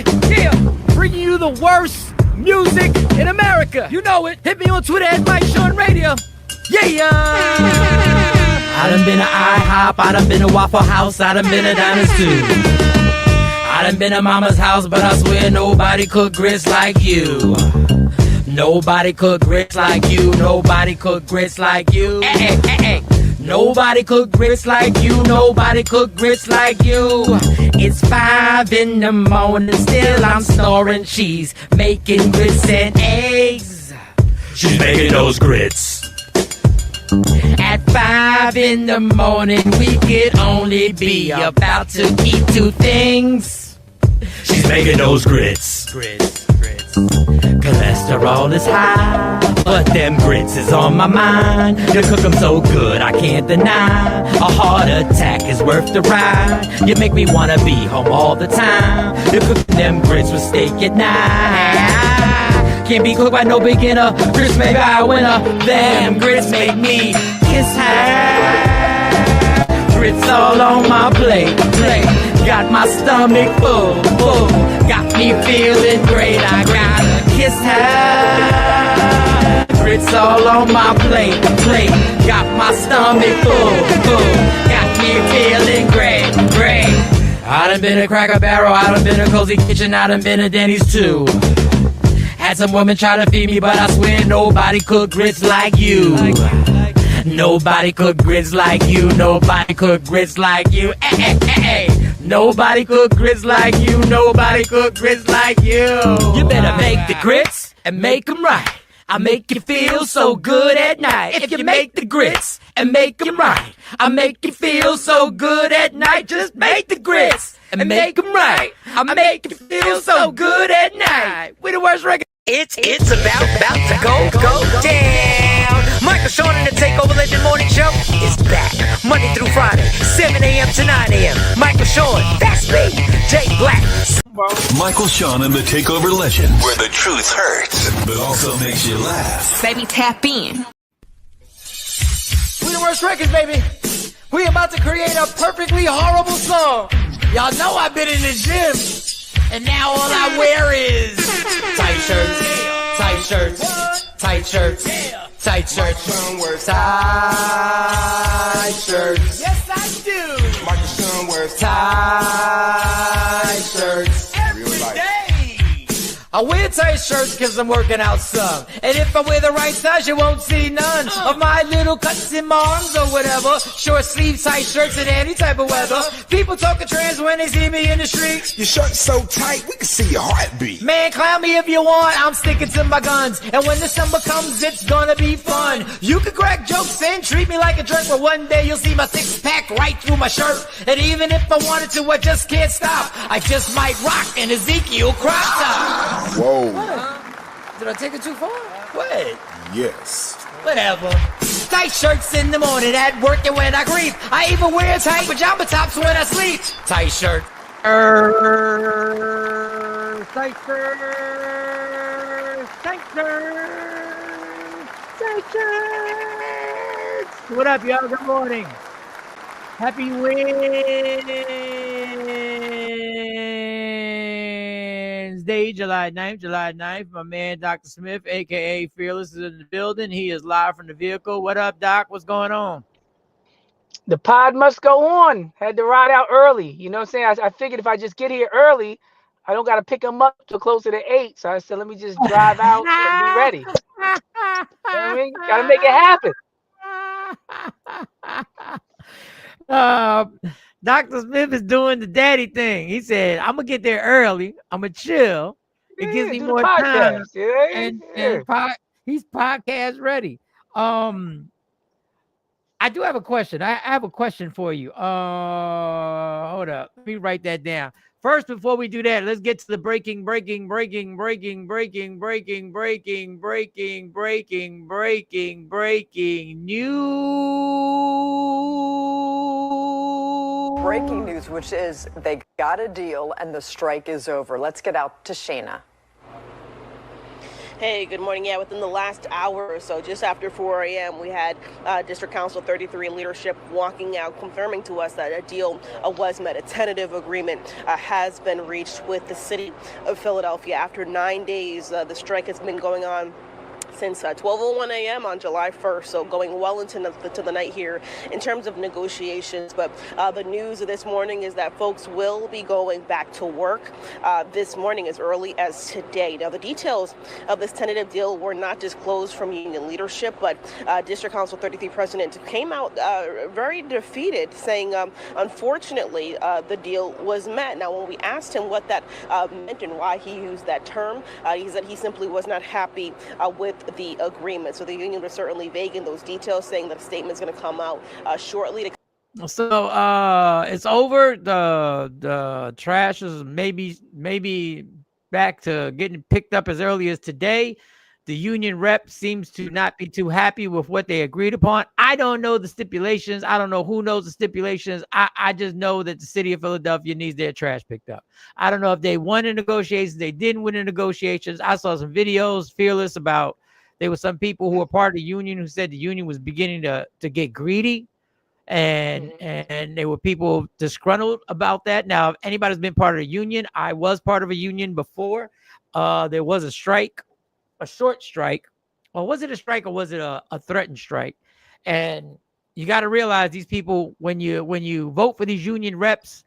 baby. Yeah. Bringing you the worst music in America. You know it. Hit me on Twitter at Mike Sean Radio. Yeah. I done been to IHOP, I done been to Waffle House, I done been to Diners too. I done been to Mama's house, but I swear nobody cook grits like you. Nobody cook grits like you. Nobody cook grits like you. Hey, hey, hey. Nobody cook grits like you. Nobody cook grits like you. It's 5 in the morning, still I'm snoring. She's making grits and eggs. She's making those grits. At 5 in the morning, we could only be about to eat 2 things. She's making those grits. Cholesterol is high, but them grits is on my mind. You cook them so good, I can't deny. A heart attack is worth the ride. You make me wanna be home all the time. You cook them grits with steak at night. Can't be cooked by no beginner. Grits made by a winner. Them grits make me kiss high. Grits all on my plate. Got my stomach full. Got me feeling great. I gotta kiss high. Grits all on my plate. Got my stomach full. Got me feeling great. I done been to Cracker Barrel. I done been to Cozy Kitchen. I done been to Denny's too. Had some women try to feed me, but I swear nobody cook grits like you. Nobody cook grits like you. Nobody cook grits like you. Hey. Nobody cook grits like you. Nobody cook grits like you. You better make the grits and make them right. I make you feel so good at night. If you make the grits and make them right, I make you feel so good at night. Just make the grits and make them right. I make you feel so good at night. We the worst record. It's about to go down. Michael Sean and the Takeover Legend Morning Show is back Monday through Friday, 7 a.m. to 9 a.m. Michael Sean, that's me, Jay Black. Michael Sean and the Takeover Legend, where the truth hurts, but also makes you laugh. Baby, tap in. We the worst records, baby. We about to create a perfectly horrible song. Y'all know I've been in the gym, and now all I wear is tight shirts, tight shirts, tight shirts, tight shirts, tight shirts. Yes, I do. Michael Sean wears tight shirts every day. I wear tight shirts because I'm working out some. And if I wear the right size, you won't see none of my little cuts in my arms or whatever. Short sleeve tight shirts in any type of weather. People talking trans when they see me in the street. Your shirt's so tight, we can see your heartbeat. Man, clown me if you want, I'm sticking to my guns. And when the summer comes, it's gonna be fun. You can crack jokes and treat me like a jerk, but one day you'll see my six-pack right through my shirt. And even if I wanted to, I just can't stop. I just might rock an Ezekiel crop top. Whoa. Did I take it too far? What? Yes. Whatever. Tight shirts in the morning, at work and when I creep. I even wear tight pajama tops when I sleep. Tight shirt. Tight shirt. Tight shirt. Tight shirt. What up, y'all? Good morning. Happy Wednesday, July 9th. My man, Dr. Smith, a.k.a. Fearless, is in the building. He is live from the vehicle. What up, Doc? What's going on? The pod must go on. Had to ride out early. You know what I'm saying? I figured if I just get here early, I don't got to pick him up till closer to 8. So I said, let me just drive out and be ready. You know what I mean? Got to make it happen. Dr. Smith is doing the daddy thing. He said, I'm going to get there early. I'm going to chill. It gives me more time. And he's podcast ready. I do have a question. I have a question for you. Hold up. Let me write that down. First, before we do that, let's get to the breaking news. Breaking news, which is they got a deal and the strike is over. Let's get out to Shayna. Hey, good morning. Yeah, within the last hour or so, just after 4 a.m., we had District Council 33 leadership walking out, confirming to us that a deal was met. A tentative agreement has been reached with the city of Philadelphia. After 9 days, the strike has been going on since 12:01 a.m. on July 1st, so going well into the night here in terms of negotiations. But the news of this morning is that folks will be going back to work this morning as early as today. Now, the details of this tentative deal were not disclosed from union leadership, but District Council 33 President came out very defeated, saying, unfortunately, the deal was met. Now, when we asked him what that meant and why he used that term, he said he simply was not happy with the agreement. So the union was certainly vague in those details, saying that a statement is going to come out shortly. So it's over. The trash is maybe back to getting picked up as early as today. The union rep seems to not be too happy with what they agreed upon. I don't know the stipulations. I don't know who knows the stipulations. I just know that the city of Philadelphia needs their trash picked up. I don't know if they won the negotiations. They didn't win the negotiations. I saw some videos, Fearless, about there were some people who were part of the union who said the union was beginning to get greedy. And there were people disgruntled about that. Now, if anybody's been part of a union, I was part of a union before. There was a strike, a short strike. Or was it a strike or was it a threatened strike? And you got to realize these people, when you vote for these union reps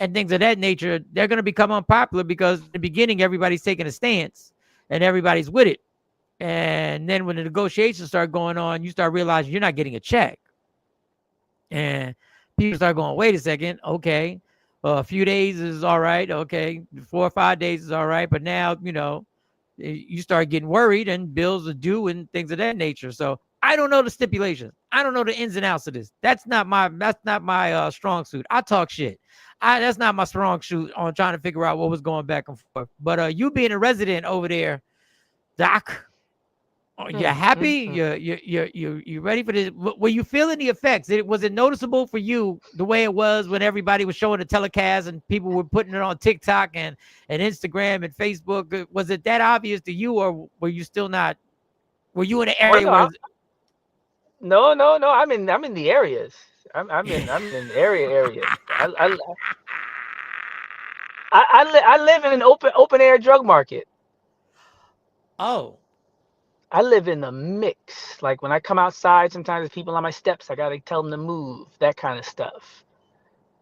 and things of that nature, they're going to become unpopular because in the beginning, everybody's taking a stance and everybody's with it. And then when the negotiations start going on, you start realizing you're not getting a check. And people start going, wait a second, okay, a few days is all right, okay, 4 or 5 days is all right, but now, you start getting worried and bills are due and things of that nature. So I don't know the stipulations. I don't know the ins and outs of this. That's not my strong suit. I talk shit. That's not my strong suit on trying to figure out what was going back and forth. But you being a resident over there, Doc, you happy? You ready for this? Were you feeling the effects? Was it noticeable for you the way it was when everybody was showing the telecast and people were putting it on TikTok and Instagram and Facebook? Was it that obvious to you, or were you still not? Were you in an area where? No. I'm in the areas. I'm in areas. I live in an open air drug market. Oh. I live in the mix. Like when I come outside, sometimes there's people on my steps. I got to tell them to move, that kind of stuff.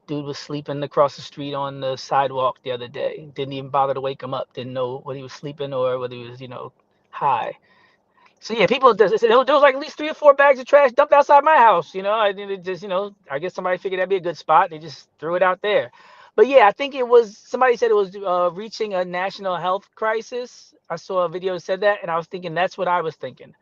Dude was sleeping across the street on the sidewalk the other day. Didn't even bother to wake him up. Didn't know whether he was sleeping or whether he was, high. So yeah, people, there was like at least 3 or 4 bags of trash dumped outside my house. I didn't just, I guess somebody figured that'd be a good spot. They just threw it out there. But yeah, I think somebody said it was reaching a national health crisis. I saw a video that said that, and I was thinking that's what I was thinking.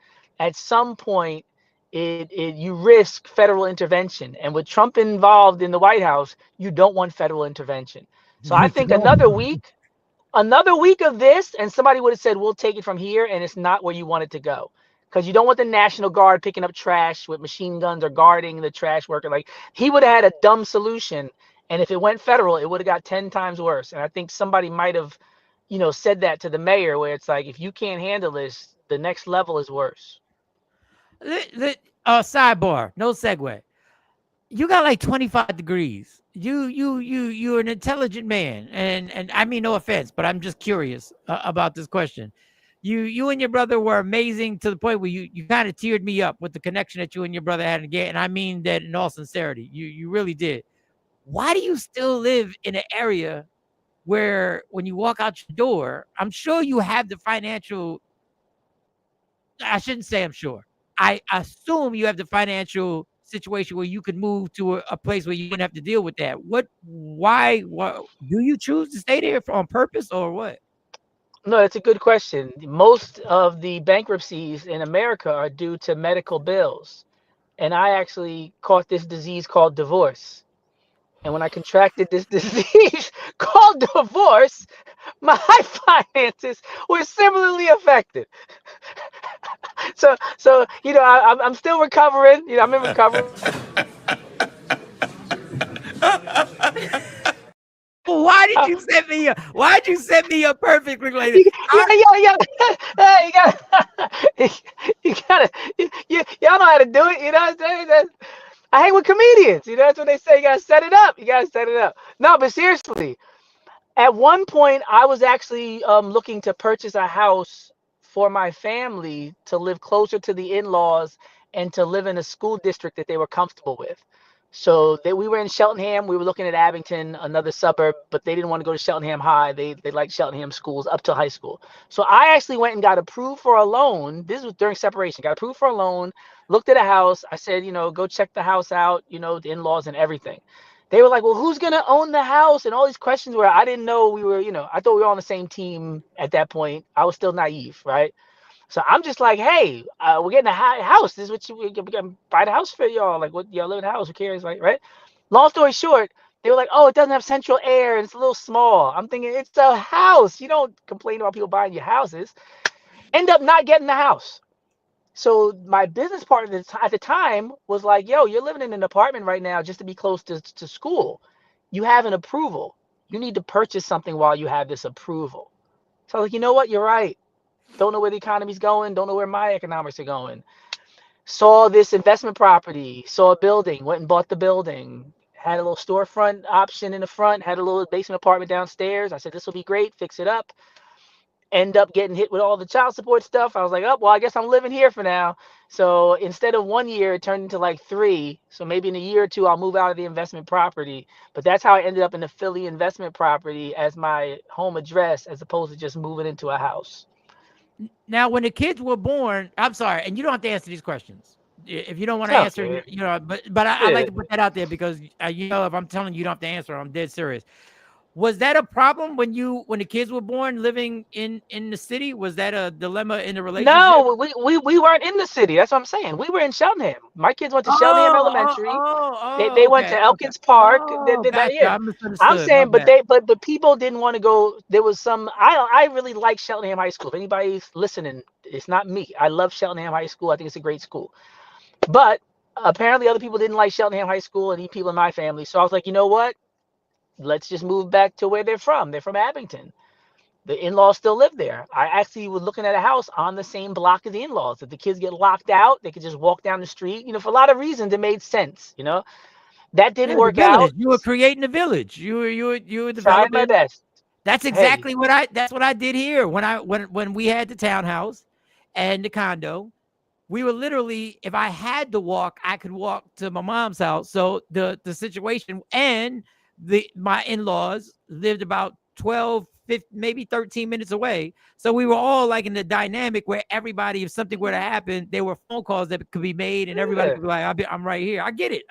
At some point, you risk federal intervention. And with Trump involved in the White House, you don't want federal intervention. So I think another week of this, and somebody would have said, we'll take it from here, and it's not where you want it to go. Because you don't want the National Guard picking up trash with machine guns or guarding the trash worker. Like, he would have had a dumb solution. And if it went federal, it would have got 10 times worse. And I think somebody might have, said that to the mayor, where it's like, if you can't handle this, the next level is worse. Sidebar, no segue. You got like 25 degrees. You're an intelligent man, and I mean no offense, but I'm just curious about this question. You and your brother were amazing to the point where you kind of teared me up with the connection that you and your brother had again, and I mean that in all sincerity. You really did. Why do you still live in an area where when you walk out your door, I'm sure you have the financial, I shouldn't say I'm sure. I assume you have the financial situation where you could move to a place where you wouldn't have to deal with that. Why do you choose to stay there on purpose or what? No, that's a good question. Most of the bankruptcies in America are due to medical bills. And I actually caught this disease called divorce. And when I contracted this disease called divorce, my finances were similarly affected. So I'm still recovering. I'm in recovery. Why did you set me up? Why'd you set me up perfectly like You, this? you gotta, you gotta, y'all know how to do it. You know what I'm saying? I hang with comedians. You know, that's what they say. You gotta set it up. You gotta set it up. No, but seriously, at one point, I was actually looking to purchase a house for my family to live closer to the in-laws and to live in a school district that they were comfortable with. So we were in Cheltenham. We were looking at Abington, another suburb, but they didn't want to go to Cheltenham High. They liked Cheltenham schools up to high school. So I actually went and got approved for a loan. This was during separation. Got approved for a loan. Looked at a house. I said, go check the house out. The in-laws and everything. They were like, well, who's going to own the house? And all these questions where I didn't know we were, I thought we were on the same team at that point. I was still naive, right? So I'm just like, hey, we're getting a house. This is what we can buy the house for y'all. Like, what, y'all live in a house? Who cares? Like, right? Long story short, they were like, oh, it doesn't have central air. And it's a little small. I'm thinking, it's a house. You don't complain about people buying your houses. End up not getting the house. So my business partner at the time was like, yo, you're living in an apartment right now just to be close to school. You have an approval. You need to purchase something while you have this approval. So I was like, you know what? You're right. Don't know where the economy's going. Don't know where my economics are going. Saw this investment property, saw a building, went and bought the building, had a little storefront option in the front, had a little basement apartment downstairs. I said, this will be great. Fix it up. End up getting hit with all the child support stuff. I was like, oh, well, I guess I'm living here for now. So instead of 1 year, it turned into like 3. So maybe in a year or 2, I'll move out of the investment property. But that's how I ended up in the Philly investment property as my home address, as opposed to just moving into a house. Now, when the kids were born, I'm sorry, and you don't have to answer these questions if you don't want to Okay. answer. But I like to put that out there because if I'm telling you don't have to answer, I'm dead serious. Was that a problem when the kids were born living in the city? Was that a dilemma in the relationship? No, we weren't in the city. That's what I'm saying. We were in Cheltenham. My kids went to Cheltenham Elementary. They went to Elkins Park. Gotcha. Yeah. I misunderstood. I'm saying, My bad. but people didn't want to go. There was some. I really like Cheltenham High School. If anybody's listening, it's not me. I love Cheltenham High School. I think it's a great school. But apparently, other people didn't like Cheltenham High School, and people in my family. So I was like, you know what? Let's just move back to where they're from. They're from Abington. The in-laws still live there. I actually was looking at a house on the same block as the in-laws. If the kids get locked out, they could just walk down the street. For a lot of reasons, it made sense. That didn't work out. You were creating a village. You were developing. Tried my best. That's exactly what I did here when we had the townhouse and the condo. We were literally, if I had to walk, I could walk to my mom's house. So the situation and my in-laws lived about 12, 15, maybe 13 minutes away. So we were all like in the dynamic where everybody, if something were to happen, there were phone calls that could be made and everybody could be like, I'm right here. I get it.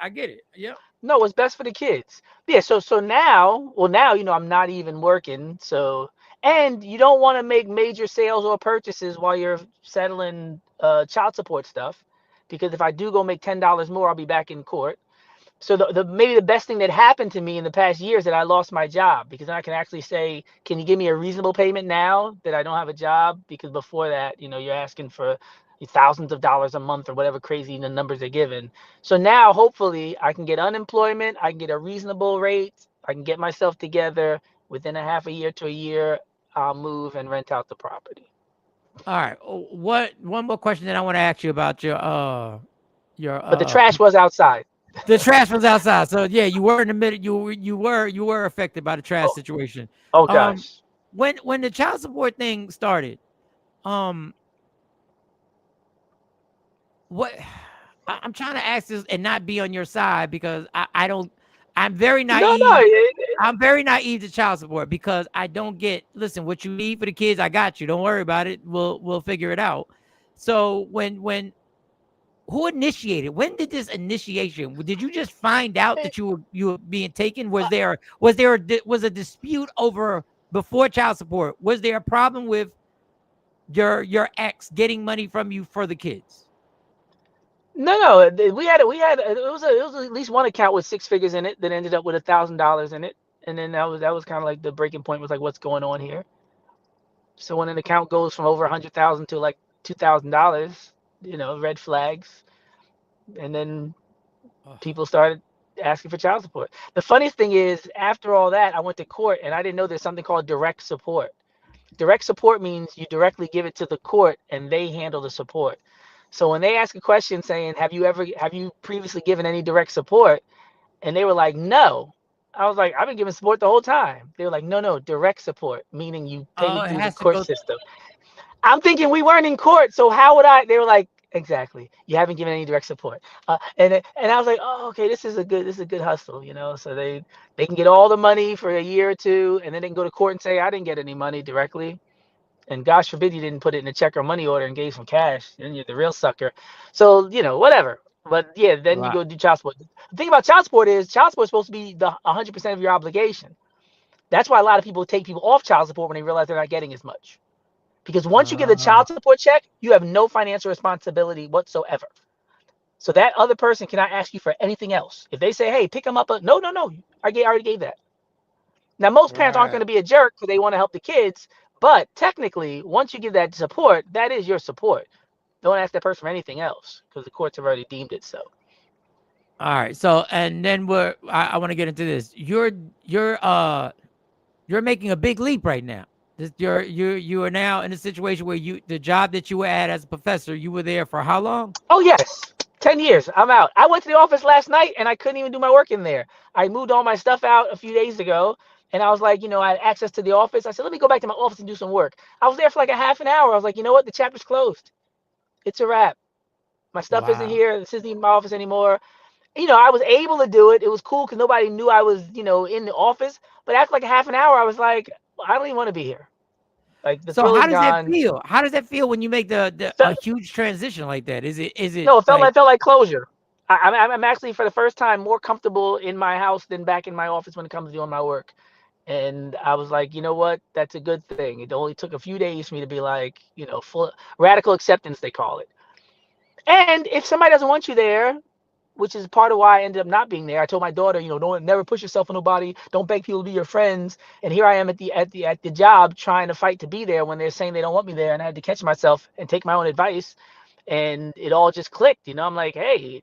Yeah. No, what's best for the kids. Yeah. So now, I'm not even working. So, and you don't want to make major sales or purchases while you're settling child support stuff, because if I do go make $10 more, I'll be back in court. So maybe the best thing that happened to me in the past year is that I lost my job, because then I can actually say, can you give me a reasonable payment now that I don't have a job? Because before that, you're asking for thousands of dollars a month or whatever crazy the numbers are given. So now hopefully I can get unemployment. I can get a reasonable rate. I can get myself together within a half a year to a year. I'll move and rent out the property. All right. One more question that I want to ask you about your But the trash was outside. The trash was outside. So yeah, you were in the middle. You were affected by the trash situation. Oh gosh. When the child support thing started, what I'm trying to ask this and not be on your side, because I'm very naive. No. I'm very naive to child support because I don't get, listen, what you need for the kids, I got you. Don't worry about it. We'll figure it out. So who initiated? When did this initiation? Did you just find out that you were being taken? Was a dispute over before child support? Was there a problem with your ex getting money from you for the kids? No. We had it was at least one account with 6 figures in it that ended up with $1,000 in it, and then that was kind of like the breaking point, was like, what's going on here? So when an account goes from over 100,000 to like $2,000, red flags, and then people started asking for child support. The funniest thing is, after all that, I went to court, and I didn't know there's something called direct support. Direct support means you directly give it to the court, and they handle the support. So when they ask a question saying, have you previously given any direct support? And they were like, no. I was like, I've been giving support the whole time. They were like, no, direct support, meaning you pay Oh, it through the has to court go. system. I'm thinking we weren't in court, so how would I? They were like, exactly. You haven't given any direct support. And I was like, oh, okay, this is a good hustle, you know. So they can get all the money for a year or two, and then they can go to court and say, I didn't get any money directly. And gosh forbid you didn't put it in a check or money order and gave some cash. Then you're the real sucker. So, whatever. But yeah, then you Right. go do child support. The thing about child support is supposed to be the 100% of your obligation. That's why a lot of people take people off child support when they realize they're not getting as much. Because once you get a child support check, you have no financial responsibility whatsoever. So that other person cannot ask you for anything else. If they say, hey, pick them up, no, I already gave that. Now, most parents aren't going Right. to be a jerk because they want to help the kids. But technically, once you give that support, that is your support. Don't ask that person for anything else because the courts have already deemed it so. All right. So, and then I want to get into this. You're making a big leap right now. You are now in a situation where the job that you were at as a professor, you were there for how long? Oh, yes. 10 years. I'm out. I went to the office last night and I couldn't even do my work in there. I moved all my stuff out a few days ago. And I was like, I had access to the office. I said, let me go back to my office and do some work. I was there for like a half an hour. I was like, you know what? The chapter's closed. It's a wrap. My stuff isn't Wow. here. This isn't even my office anymore. I was able to do it. It was cool because nobody knew I was, in the office. But after like a half an hour, I was like, well, I don't even want to be here. Like the So thrill how is does that gone. feel? How does that feel when you make a Fe- huge transition like that? Is it no, it felt like like closure. I'm actually for the first time more comfortable in my house than back in my office when it comes to doing my work. And I was like, you know what? That's a good thing. It only took a few days for me to be like, full radical acceptance, they call it. And if somebody doesn't want you there, which is part of why I ended up not being there. I told my daughter, don't never push yourself on nobody. Don't beg people to be your friends. And here I am at the job trying to fight to be there when they're saying they don't want me there. And I had to catch myself and take my own advice. And it all just clicked. I'm like, hey,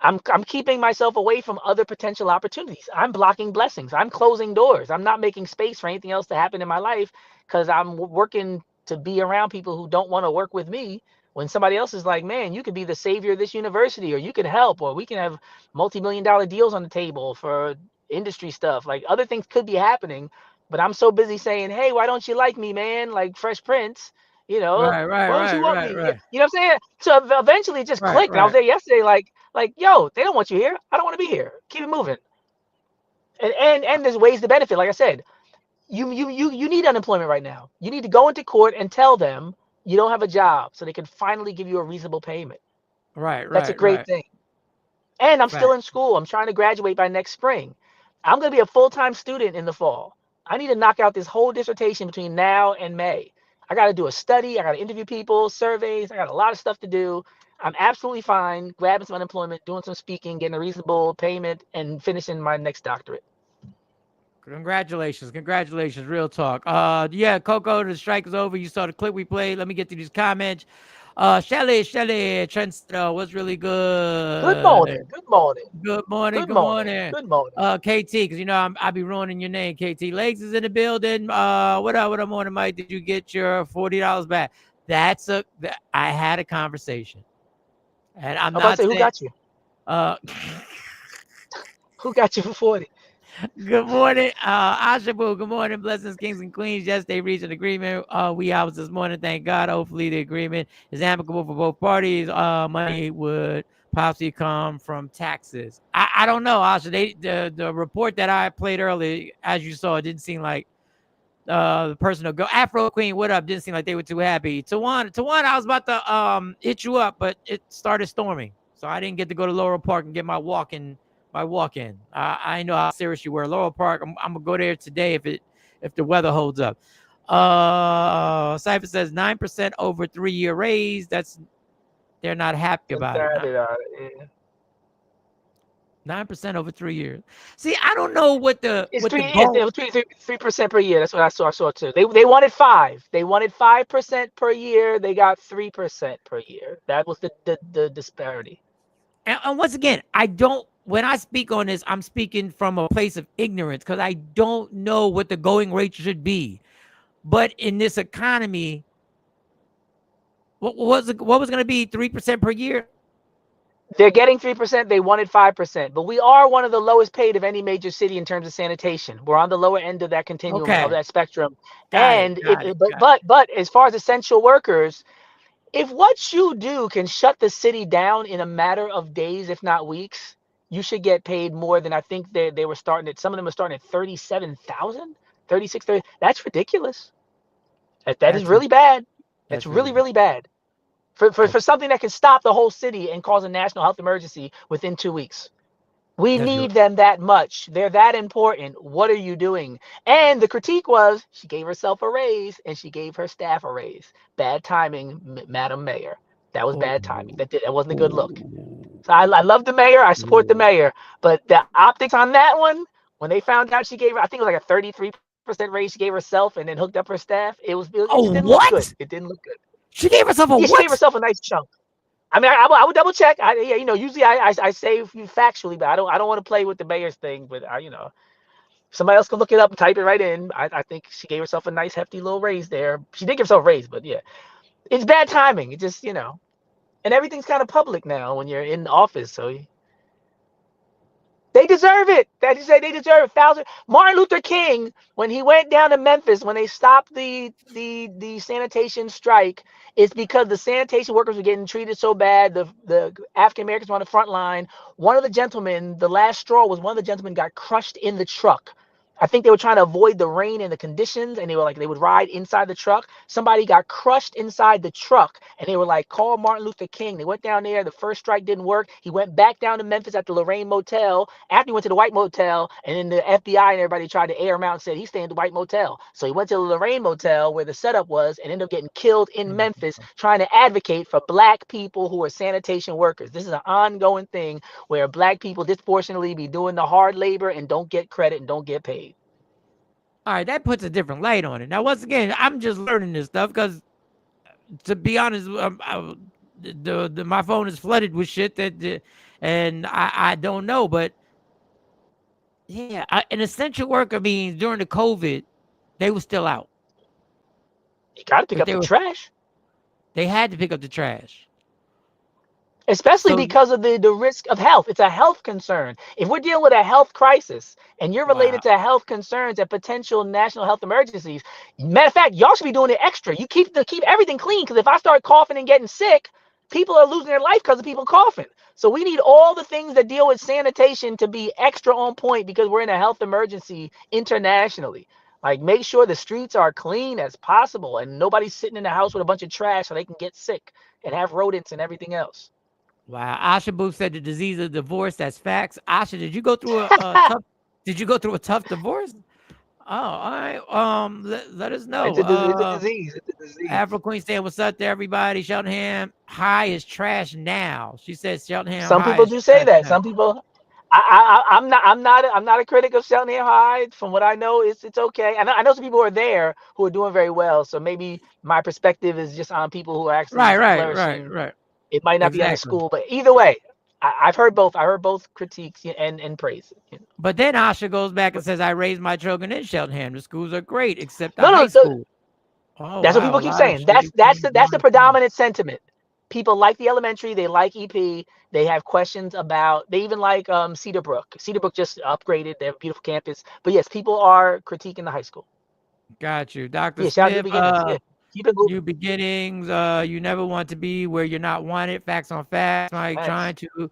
I'm keeping myself away from other potential opportunities. I'm blocking blessings. I'm closing doors. I'm not making space for anything else to happen in my life because I'm working to be around people who don't want to work with me. When somebody else is like, man, you could be the savior of this university, or you could help, or we can have multi-million-dollar deals on the table for industry stuff. Like other things could be happening, but I'm so busy saying, hey, why don't you like me, man? Like Fresh Prince, right, right, why don't you right, want right, me? right, You know what I'm saying? So eventually it just right, clicked. And I was right, there yesterday, yo, they don't want you here. I don't want to be here. Keep it moving. And there's ways to benefit. Like I said, you need unemployment right now. You need to go into court and tell them you don't have a job so they can finally give you a reasonable payment. right, That's a right, great right. thing. And I'm still Fact. in school. I'm trying to graduate by next spring. I'm going to be a full-time student in the fall. I need to knock out this whole dissertation between now and May. I got to do a study. I got to interview people, surveys. I got a lot of stuff to do. I'm absolutely fine grabbing some unemployment, doing some speaking, getting a reasonable payment, and finishing my next doctorate. Congratulations, real talk. Yeah, Coco, the strike is over. You saw the clip we played. Let me get to these comments. Shelly, Trendsetter, what's really Good good? morning. Good morning. Good morning, Good good morning. morning. Good morning. KT, because I be ruining your name. KT Legs is in the building. What up, morning, Mike? Did you get your $40 back? I had a conversation. And I'm I'm about to not say, who saying got you? uh Who got you for 40? good morning, Ashabu. Good morning, blessings, kings and queens. Yes, they reached an agreement. We hours this morning. Thank God. Hopefully, the agreement is amicable for both parties. Money would possibly come from taxes. I don't know, Asha. The report that I played earlier, as you saw, it didn't seem like the person will go. Afro Queen, what up? Didn't seem like they were too happy. Tawana, I was about to hit you up, but it started storming, so I didn't get to go to Laurel Park and get my walk-in. I know how serious you were. Laurel Park. I'm gonna go there today if the weather holds up. Cypher says 9% over 3-year raise. They're not happy about it. 9% over 3 years. See, I don't know what the goal. It's 3% per year. That's what I saw too. They wanted 5. They wanted 5% per year. They got 3% per year. That was the disparity. And once again, I don't when I speak on this, I'm speaking from a place of ignorance because I don't know what the going rate should be. But in this economy, what was going to be 3% per year? They're getting 3%. They wanted 5%, but we are one of the lowest paid of any major city in terms of sanitation. We're on the lower end of that continuum of Okay, that spectrum. got it, And got it, got it. but as far as essential workers, if what you do can shut the city down in a matter of days, if not weeks, you should get paid more than I think they were starting at. Some of them were starting at 37,000, 36, 30. That's ridiculous. That is That's really bad. That's that's really really, bad. really bad. For, for, That's for something that can stop the whole city and cause a national health emergency within 2 weeks. We that's need them that much. They're that important. What are you doing? And the critique was she gave herself a raise and she gave her staff a raise. Bad timing, Madam Mayor. That was oh, bad timing. That wasn't a good look. So I love the mayor. I support the mayor. But the optics on that one, when they found out she gave her, I think it was like a 33% raise she gave herself and then hooked up her staff, it oh, just didn't look good. what? It didn't look good. She gave herself a Yeah, she gave what? herself a nice chunk. I mean, I would double check. Yeah, usually I say factually, but I don't want to play with the mayor's thing. But somebody else can look it up and type it right in. I think she gave herself a nice hefty little raise there. She did give herself a raise, but yeah, it's bad timing. It just and everything's kind of public now when you're in office, so they deserve it. That is, they deserve 1,000. Martin Luther King, when he went down to Memphis, when they stopped the sanitation strike, it's because the sanitation workers were getting treated so bad. The African Americans were on the front line. One of the gentlemen, the last straw was one of the gentlemen got crushed in the truck. I think they were trying to avoid the rain and the conditions, and they were like, they would ride inside the truck. Somebody got crushed inside the truck, and they were like, call Martin Luther King. They went down there. The first strike didn't work. He went back down to Memphis at the Lorraine Motel. After he went to the White Motel, and then the FBI and everybody tried to air him out and said he's staying at the White Motel. So he went to the Lorraine Motel where the setup was and ended up getting killed in Memphis trying to advocate for black people who are sanitation workers. This is an ongoing thing where black people disproportionately be doing the hard labor and don't get credit and don't get paid. All right, that puts a different light on it. Now, once again, I'm just learning this stuff because, to be honest, my phone is flooded with shit and I don't know. But yeah, an essential worker means during the COVID, they were still out. You got to pick up the trash. They had to pick up the trash. Especially because of the risk of health. It's a health concern. If we're dealing with a health crisis and you're related to health concerns and potential national health emergencies, matter of fact, y'all should be doing it extra. You keep everything clean, because if I start coughing and getting sick, people are losing their life because of people coughing. So we need all the things that deal with sanitation to be extra on point because we're in a health emergency internationally. Like, make sure the streets are clean as possible and nobody's sitting in the house with a bunch of trash so they can get sick and have rodents and everything else. Wow, Asha Booth said the disease of divorce. That's facts. Asha, did you go through a tough? Did you go through a tough divorce? Oh, all right. Let us know. It's a disease. It's a disease. Afro Queen saying, "What's up to everybody?" Cheltenham High is trash now. She says Cheltenham. Some High people is do say that. now. Some people. I'm not a critic of Cheltenham High. From what I know, it's okay. I know some people who are there who are doing very well. So maybe my perspective is just on people who are actually flourishing. Right. It might not be on the school, but either way, I've heard both. I heard both critiques and praise. But then Asha goes back and says, "I raised my children in Cheltenham. The schools are great, except the high school." Oh, that's what people keep saying. That's the predominant sentiment. People like the elementary. They like EP. They have questions about. They even like Cedar Brook. Cedar Brook just upgraded. They have a beautiful campus. But yes, people are critiquing the high school. Got you, Dr. Shout Smith. out to Keep it moving. New beginnings. You never want to be where you're not wanted. Facts on facts. Like trying to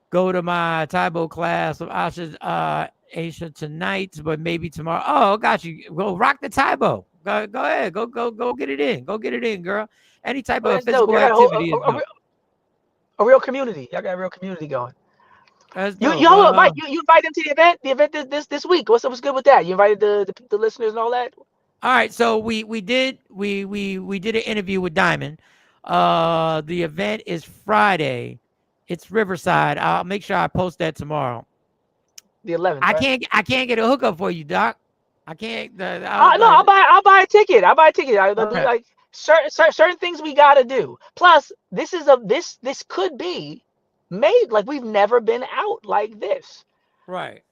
go to my Taibo class of Asia tonight, but maybe tomorrow. Oh, got you. Go rock the Taibo. Go ahead. Go get it in. Go get it in, girl. Any type of physical activity. A real community. Y'all got a real community going. Mike, you invite them to the event. The event this week. What's good with that? You invited the listeners and all that. All right, so we did an interview with Diamond. The event is Friday. It's Riverside. I'll make sure I post that tomorrow. The 11th. I can't get a hookup for you, Doc. I can't. No, I'll buy a ticket. Okay. Like certain things we gotta do. Plus, this could be made like we've never been out like this. Right.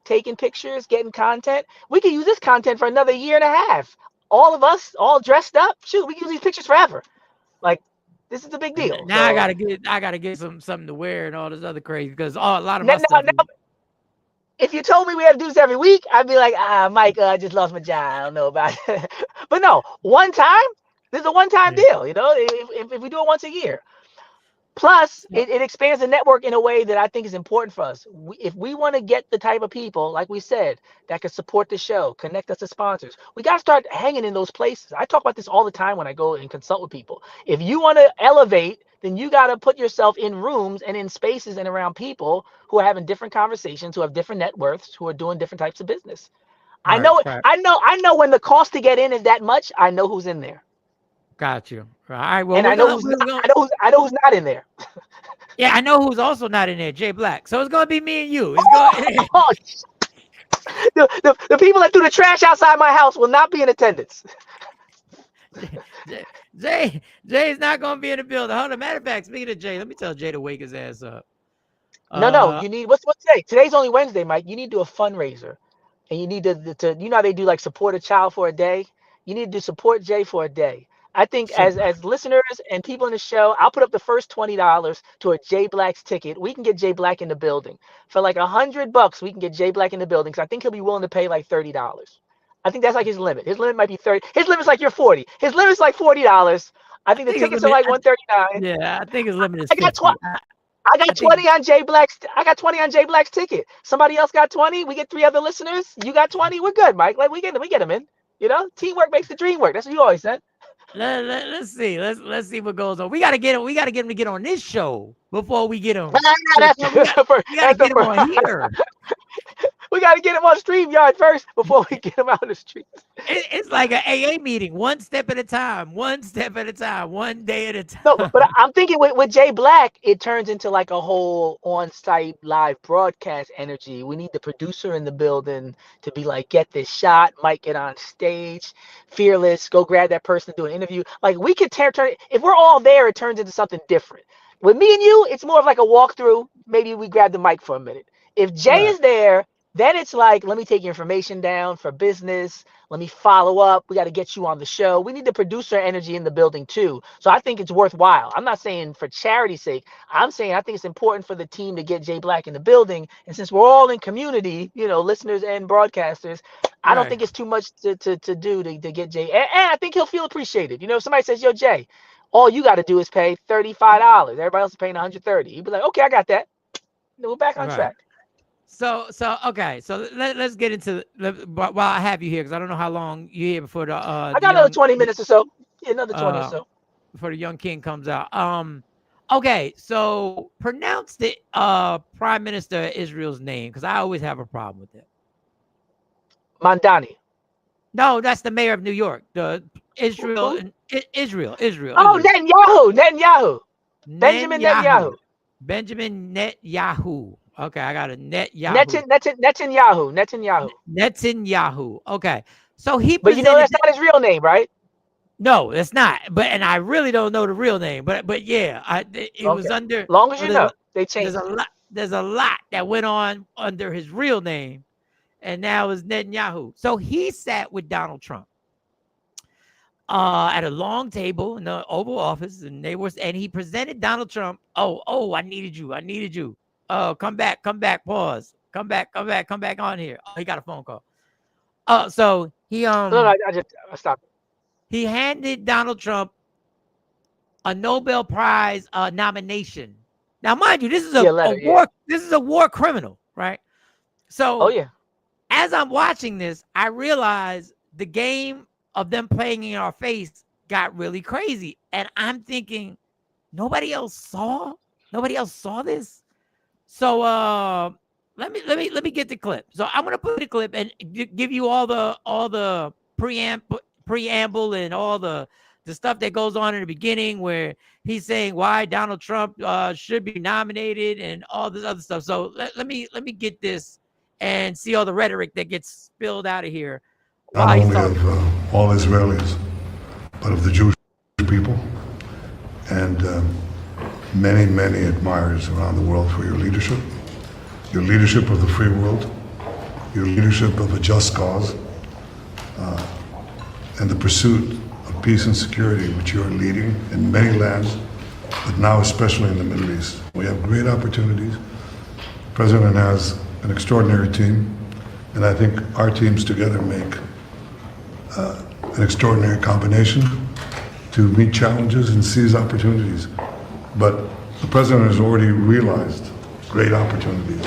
Taking pictures, getting content. We can use this content for another year and a half. All of us, all dressed up. Shoot, we can use these pictures forever. Like, this is a big deal. Now So, I gotta get something to wear and all this other crazy because a lot of now, my stuff. now, if you told me we have to do this every week, I'd be like, Mike, I just lost my job. I don't know about it. But no, one time. This is a one-time deal. You know, if we do it once a year. Plus, it expands the network in a way that I think is important for us. If we want to get the type of people, like we said, that can support the show, connect us to sponsors, we got to start hanging in those places. I talk about this all the time when I go and consult with people. If you want to elevate, then you got to put yourself in rooms and in spaces and around people who are having different conversations, who have different net worths, who are doing different types of business. I know it. Right. I know when the cost to get in is that much, I know who's in there. Got you. All right. Well, And I know who's not in there. Yeah, I know who's also not in there, Jay Black. So it's gonna be me and you. It's The people that threw the trash outside my house will not be in attendance. Jay's not gonna be in the building. Hold on. Matter of fact, speaking of Jay, let me tell Jay to wake his ass up. No, you need what's today? Today's only Wednesday, Mike. You need to do a fundraiser, and you need to you know how they do like support a child for a day. You need to do support Jay for a day. I think as listeners and people in the show, I'll put up the first $20 to a Jay Black's ticket. We can get Jay Black in the building for like $100. We can get Jay Black in the building because I think he'll be willing to pay like $30. I think that's like his limit. His limit might be 30. His limit's like you're 40. His limit's like $40. I think the tickets are like $139. Yeah, I think his limit is I got 50. I got 20 on Jay Black's. I got 20 on Jay Black's ticket. Somebody else got 20. We get 3 other listeners. You got 20. We're good, Mike. Like we get them in. You know, teamwork makes the dream work. That's what you always said. Let's see. Let's see what goes on. We gotta get him. We gotta get him to get on this show before we get him. We gotta get him on here. We got to get him on StreamYard first before we get him out of the streets. It's like an AA meeting, one step at a time, one day at a time. No, but I'm thinking with Jay Black, it turns into like a whole on-site live broadcast energy. We need the producer in the building to be like, get this shot, Mike, get on stage, fearless, go grab that person, do an interview. Like we could turn it. If we're all there, it turns into something different. With me and you, it's more of like a walkthrough. Maybe we grab the mic for a minute. If Jay is there, then it's like, let me take your information down for business. Let me follow up. We got to get you on the show. We need the producer energy in the building too. So I think it's worthwhile. I'm not saying for charity's sake. I'm saying I think it's important for the team to get Jay Black in the building. And since we're all in community, you know, listeners and broadcasters, I don't think it's too much to do to get Jay. And I think he'll feel appreciated. You know, if somebody says, yo, Jay, all you got to do is pay $35. Everybody else is paying $130. He'd be like, okay, I got that. We're back on track. So okay. So let's get into while I have you here, because I don't know how long you're here before the. I got another 20 minutes or so. Yeah, another 20 or so before the young king comes out. Okay. So pronounce the Prime Minister of Israel's name, because I always have a problem with it. Mandani. No, that's the mayor of New York. The Israel. Oh, Netanyahu. Benjamin Netanyahu. Benjamin Netanyahu. Okay, I got a Netanyahu. Netanyahu. Okay, so he. But you know that's not his real name, right? No, it's not. But I really don't know the real name. But yeah, it was under. Long as you know, they changed. There's a lot that went on under his real name, and now it's Netanyahu. So he sat with Donald Trump at a long table in the Oval Office, and he presented Donald Trump. Oh, I needed you. Oh, come back, pause. Come back on here. Oh, he got a phone call. So he No, I stopped. He handed Donald Trump a Nobel Prize nomination. Now, mind you, this is a war criminal, right? So as I'm watching this, I realize the game of them playing in our face got really crazy. And I'm thinking, nobody else saw this. So let me get the clip. So I'm gonna put the clip and give you all the preamble and all the stuff that goes on in the beginning where he's saying why Donald Trump should be nominated and all this other stuff. So let me get this and see all the rhetoric that gets spilled out of here. Not only of all Israelis, but of the Jewish people. And many, many admirers around the world for your leadership of the free world, your leadership of a just cause, and the pursuit of peace and security, which you are leading in many lands, but now especially in the Middle East. We have great opportunities. The President has an extraordinary team, and I think our teams together make an extraordinary combination to meet challenges and seize opportunities. But the President has already realized great opportunities.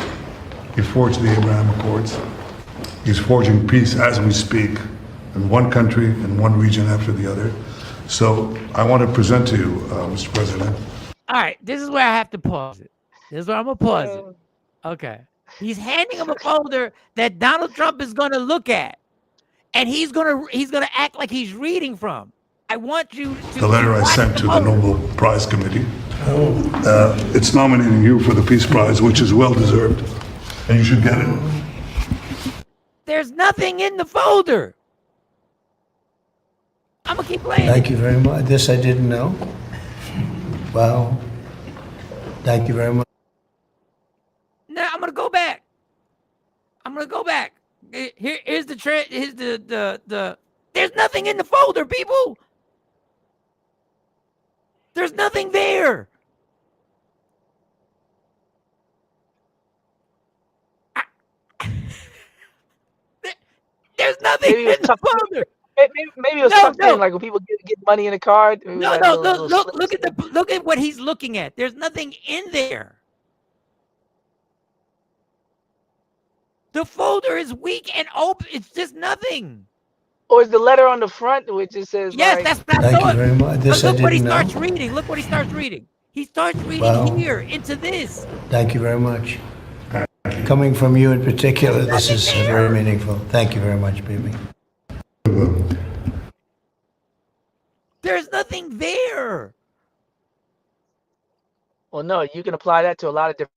He forged the Abraham Accords. He's forging peace as we speak in one country and one region after the other. So I want to present to you, Mr. President. All right, this is where I have to pause it. This is where I'm going to pause it. Okay. He's handing him a folder that Donald Trump is going to look at. And he's gonna act like he's reading from. I want you to. The letter I sent to the Nobel Prize Committee. It's nominating you for the Peace Prize, which is well deserved, and you should get it. There's nothing in the folder. I'm gonna keep playing. Thank you very much. This I didn't know. Wow. Thank you very much. Now I'm gonna go back. Here's the there's nothing in the folder, people. There's nothing there. There's nothing in the folder. Maybe it was tucked in, like when people get money in a card. Look at what he's looking at. There's nothing in there. The folder is weak and open. It's just nothing. Or is the letter on the front which just says? Yes, like, that's Thank you very much. This look what he know. starts reading. Look what he starts reading. He starts reading here into this. Thank you very much. Coming from you in particular, this is very meaningful. Thank you very much, baby. There's nothing there. Well, no, you can apply that to a lot of different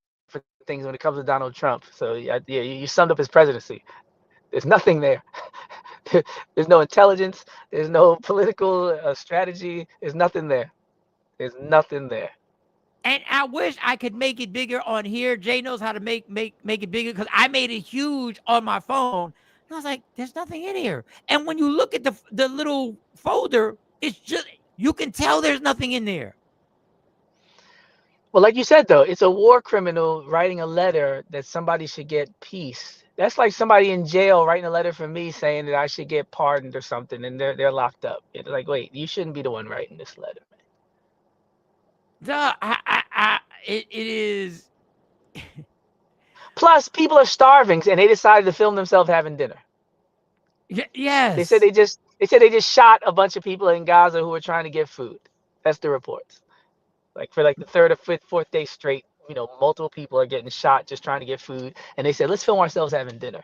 things when it comes to Donald Trump. So yeah, you summed up his presidency. There's nothing there. There's no intelligence. There's no political strategy. There's nothing there. There's nothing there. And I wish I could make it bigger on here. Jay knows how to make it bigger because I made it huge on my phone. And I was like, there's nothing in here. And when you look at the little folder, it's just, you can tell there's nothing in there. Well, like you said, though, it's a war criminal writing a letter that somebody should get peace. That's like somebody in jail writing a letter for me saying that I should get pardoned or something, and they're locked up. It's like, wait, you shouldn't be the one writing this letter, man. It is. Plus, people are starving, and they decided to film themselves having dinner. Yes. They said they just shot a bunch of people in Gaza who were trying to get food. That's the reports. Like for like the third or fourth day straight, multiple people are getting shot just trying to get food. And they said, let's film ourselves having dinner.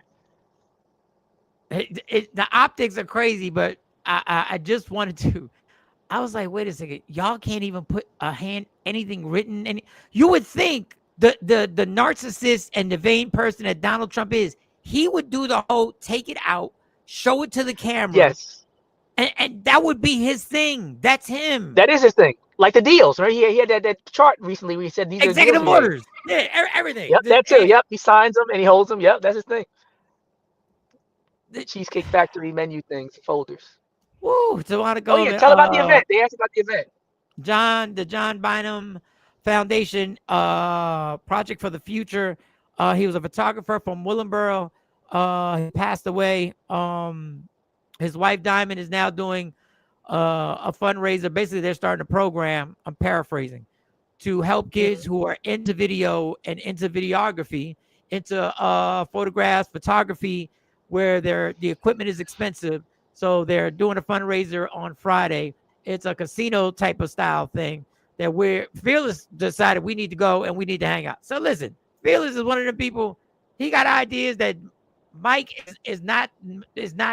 The optics are crazy, but I just wanted to. I was like, wait a second. Y'all can't even put anything written. And you would think the narcissist and the vain person that Donald Trump is, he would do the whole take it out, show it to the camera. Yes. And that would be his thing. That's him. That is his thing. Like the deals, right? He had that chart recently where he said these executive are orders. Yeah, everything. Yep, that too. Yep, he signs them and he holds them. Yep, that's his thing. The Cheesecake Factory menu things, folders. Woo! So I want to go. Oh yeah, tell about the event. They asked about the event. The John Bynum Foundation Project for the Future. He was a photographer from Willingboro. He passed away. His wife Diamond is now doing a fundraiser. Basically, they're starting a program, I'm paraphrasing, to help kids who are into video and into videography, into photographs, photography, where the equipment is expensive. So they're doing a fundraiser on Friday. It's a casino type of style thing that Fearless decided we need to go and we need to hang out. So listen, Fearless is one of the people, he got ideas that Mike is not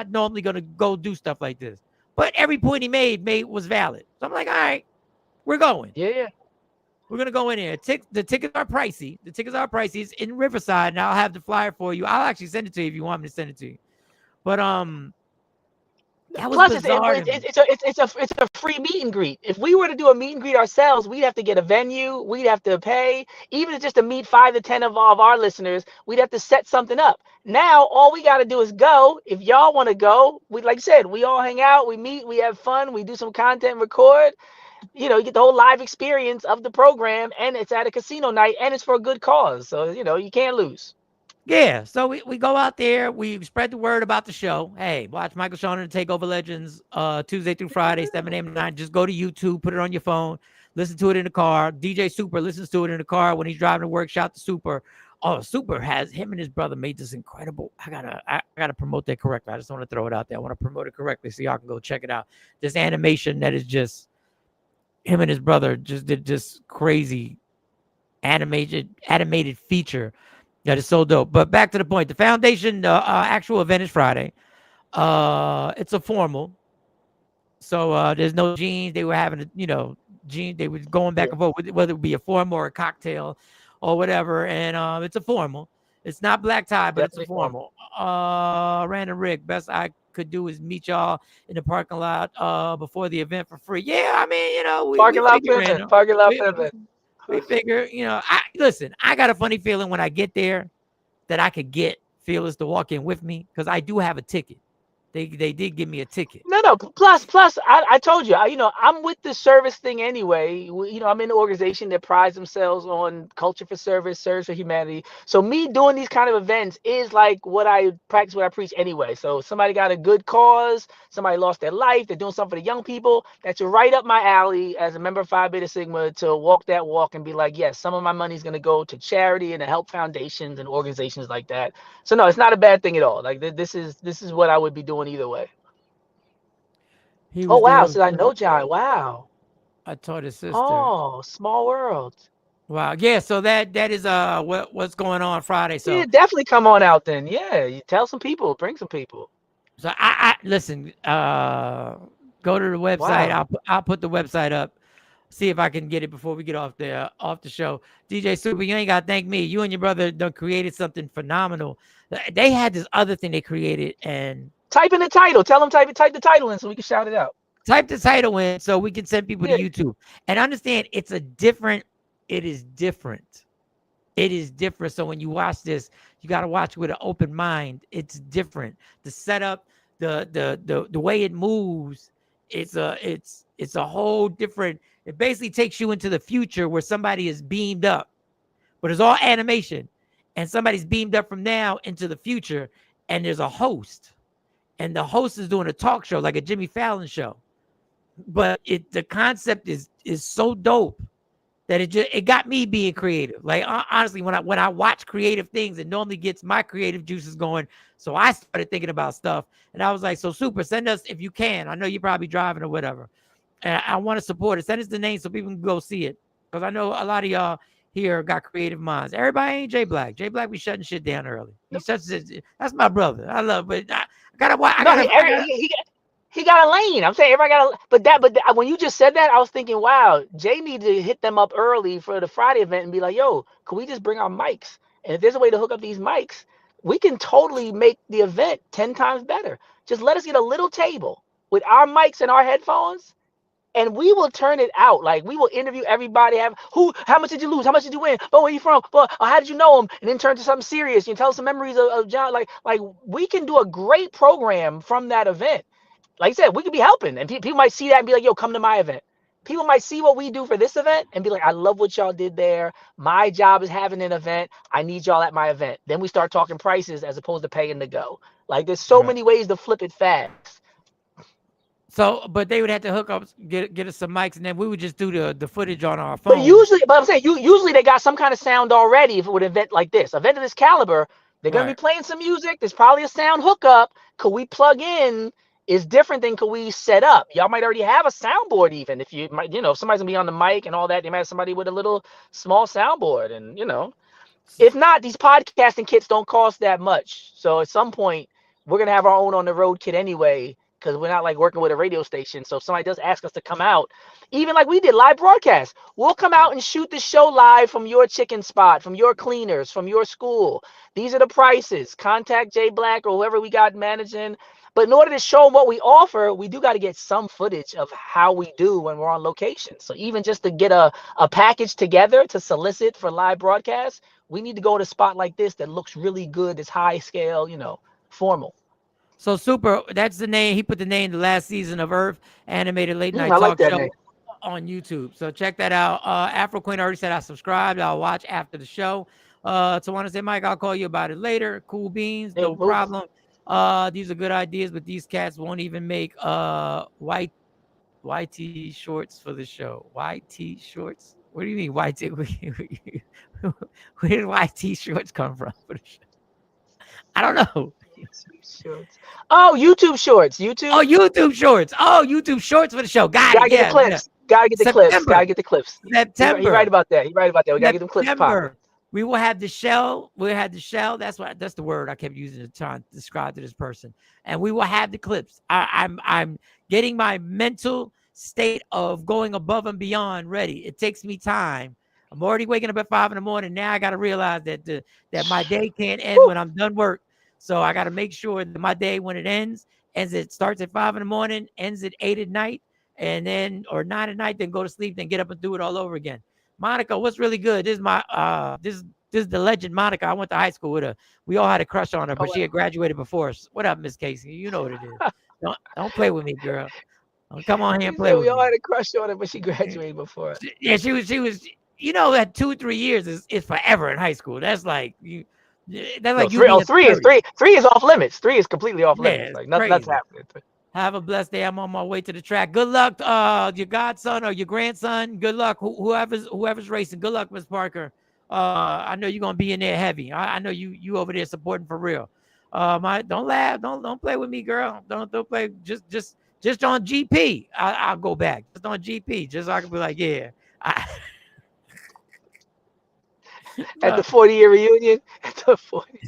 normally going to go do stuff like this. But every point he made was valid. So I'm like, all right, we're going. Yeah. We're going to go in here. The tickets are pricey. It's in Riverside, and I'll have the flyer for you. I'll actually send it to you if you want me to send it to you. But That was Plus, bizarre to me. it's a free meet and greet. If we were to do a meet and greet ourselves, we'd have to get a venue. We'd have to pay, even just to meet 5 to 10 of our listeners. We'd have to set something up. Now, all we got to do is go. If y'all want to go, we like I said, we all hang out, we meet, we have fun, we do some content, record. You get the whole live experience of the program, and it's at a casino night, and it's for a good cause. So you can't lose. Yeah, so we go out there, we spread the word about the show. Hey, watch Michael Sean and the Takeover Legends Tuesday through Friday, 7 a.m. to 9. Just go to YouTube, put it on your phone, listen to it in the car. DJ Super listens to it in the car when he's driving to work. Shout to Super. Oh, Super has him and his brother made this incredible. I gotta promote that correctly. I just want to throw it out there. I want to promote it correctly so y'all can go check it out. This animation that is just him and his brother just did just crazy animated feature. That is so dope. But back to the point. The foundation, actual event is Friday. It's a formal. So there's no jeans. They were having, jeans. They were going back and forth, whether it be a formal or a cocktail or whatever. And it's a formal. It's not black tie, but definitely it's a formal. Random Rick, best I could do is meet y'all in the parking lot before the event for free. Yeah, I mean, parking lot pimping. We figure, I got a funny feeling when I get there that I could get Fearless to walk in with me because I do have a ticket. They did give me a ticket. No. Plus, I told you, I'm with the service thing anyway. I'm in an organization that prides themselves on culture for service, service for humanity. So me doing these kind of events is like what I practice, what I preach anyway. So somebody got a good cause, somebody lost their life, they're doing something for the young people. That's right up my alley as a member of Phi Beta Sigma to walk that walk and be like, yes, some of my money is going to go to charity and to help foundations and organizations like that. So no, it's not a bad thing at all. Like this is what I would be doing either way. Oh wow! So I know John. Wow. I taught his sister. Oh, small world. Wow. Yeah. So that is what's going on Friday. So yeah, definitely come on out then. Yeah, you tell some people, bring some people. So I listen. Go to the website. Wow. I'll put the website up. See if I can get it before we get off the show. DJ Super, you ain't got to thank me. You and your brother done created something phenomenal. They had this other thing they created and. Type in the title. Tell them type the title in so we can shout it out. Type the title in so we can send people to YouTube. And understand it is different. It is different. So when you watch this, you got to watch with an open mind. It's different. The setup, the way it moves, it's a whole different. It basically takes you into the future where somebody is beamed up. But it's all animation. And somebody's beamed up from now into the future. And there's a host. And the host is doing a talk show like a Jimmy Fallon show. But the concept is so dope that it got me being creative. Like honestly, when I watch creative things, it normally gets my creative juices going. So I started thinking about stuff. And I was like, so Super, send us if you can. I know you're probably driving or whatever. And I want to support it. Send us the name so people can go see it. Because I know a lot of y'all here got creative minds. Everybody ain't J Black. J Black be shutting shit down early. That's my brother. I love, but I gotta watch. He got a lane. I'm saying everybody got a. But when you just said that, I was thinking, wow, Jay need to hit them up early for the Friday event and be like, yo, can we just bring our mics? And if there's a way to hook up these mics, we can totally make the event 10 times better. Just let us get a little table with our mics and our headphones. And we will turn it out. Like we will interview everybody. How much did you lose? How much did you win? Oh, where you from? Well, how did you know him? And then turn to something serious. You tell us some memories of John. Like we can do a great program from that event. Like I said, we could be helping, and people might see that and be like, "Yo, come to my event." People might see what we do for this event and be like, "I love what y'all did there. My job is having an event. I need y'all at my event." Then we start talking prices as opposed to paying to go. Like there's so many ways to flip it fast. So, but they would have to hook up, get us some mics, and then we would just do the footage on our phone. But I'm saying usually they got some kind of sound already. If it would event like this, event of this caliber, they're gonna be playing some music. There's probably a sound hookup. Could we plug in? Is different than could we set up. Y'all might already have a soundboard, even if you might, if somebody's gonna be on the mic and all that. They might have somebody with a little small soundboard, and if not, these podcasting kits don't cost that much. So at some point, we're gonna have our own on the road kit anyway. Because we're not like working with a radio station. So if somebody does ask us to come out, even like we did live broadcast, we'll come out and shoot the show live from your chicken spot, from your cleaners, from your school. These are the prices. Contact Jay Black or whoever we got managing. But in order to show what we offer, we do got to get some footage of how we do when we're on location. So even just to get a package together to solicit for live broadcast, we need to go to a spot like this that looks really good, it's high scale, formal. So Super, that's the name. He put the name the last season of Earth animated late night I like talk that show name. on YouTube. So check that out. Afro Queen already said I subscribed. I'll watch after the show. So want to say, Mike, I'll call you about it later. Cool beans, no problem. These are good ideas, but these cats won't even make YT shorts for the show. YT shorts? What do you mean YT? Where did YT shorts come from for the show? I don't know. Shorts. Oh, YouTube shorts. YouTube. Oh, YouTube shorts. Oh, YouTube shorts for the show. Got Gotta it. get Yeah. the clips. Gotta get the clips. Gotta get the clips. September. He right about that. He right about that. We gotta get them clips popping. We will have the shell. We'll have the shell. That's the word I kept using to try and describe to this person. And we will have the clips. I'm getting my mental state of going above and beyond ready. It takes me time. I'm already waking up at 5 a.m. Now I got to realize that my day can't end when I'm done work. So I got to make sure that my day, when it ends, it starts at 5 a.m, ends at 8 at night, and then or 9 at night, then go to sleep, then get up and do it all over again. Monica, what's really good? This is my this is the legend Monica. I went to high school with her. We all had a crush on her, but she had graduated before us. What up, Miss Casey? You know what it is. Don't play with me, girl. Don't come on here and play with me. We all had a crush on her, but she graduated before us. Yeah, she was. That 2-3 years is forever in high school. That's like you. That's like three is off limits. 3 is completely off limits. Like nothing's happening. Have a blessed day. I'm on my way to the track. Good luck, your godson or your grandson. Good luck, whoever's racing. Good luck, Miss Parker. I know you're gonna be in there heavy. I know you over there supporting for real. Don't laugh. Don't play with me, girl. Don't play. Just on GP. I'll go back. Just on GP. Just so I can be like, yeah. At the 40-year reunion. At the 40.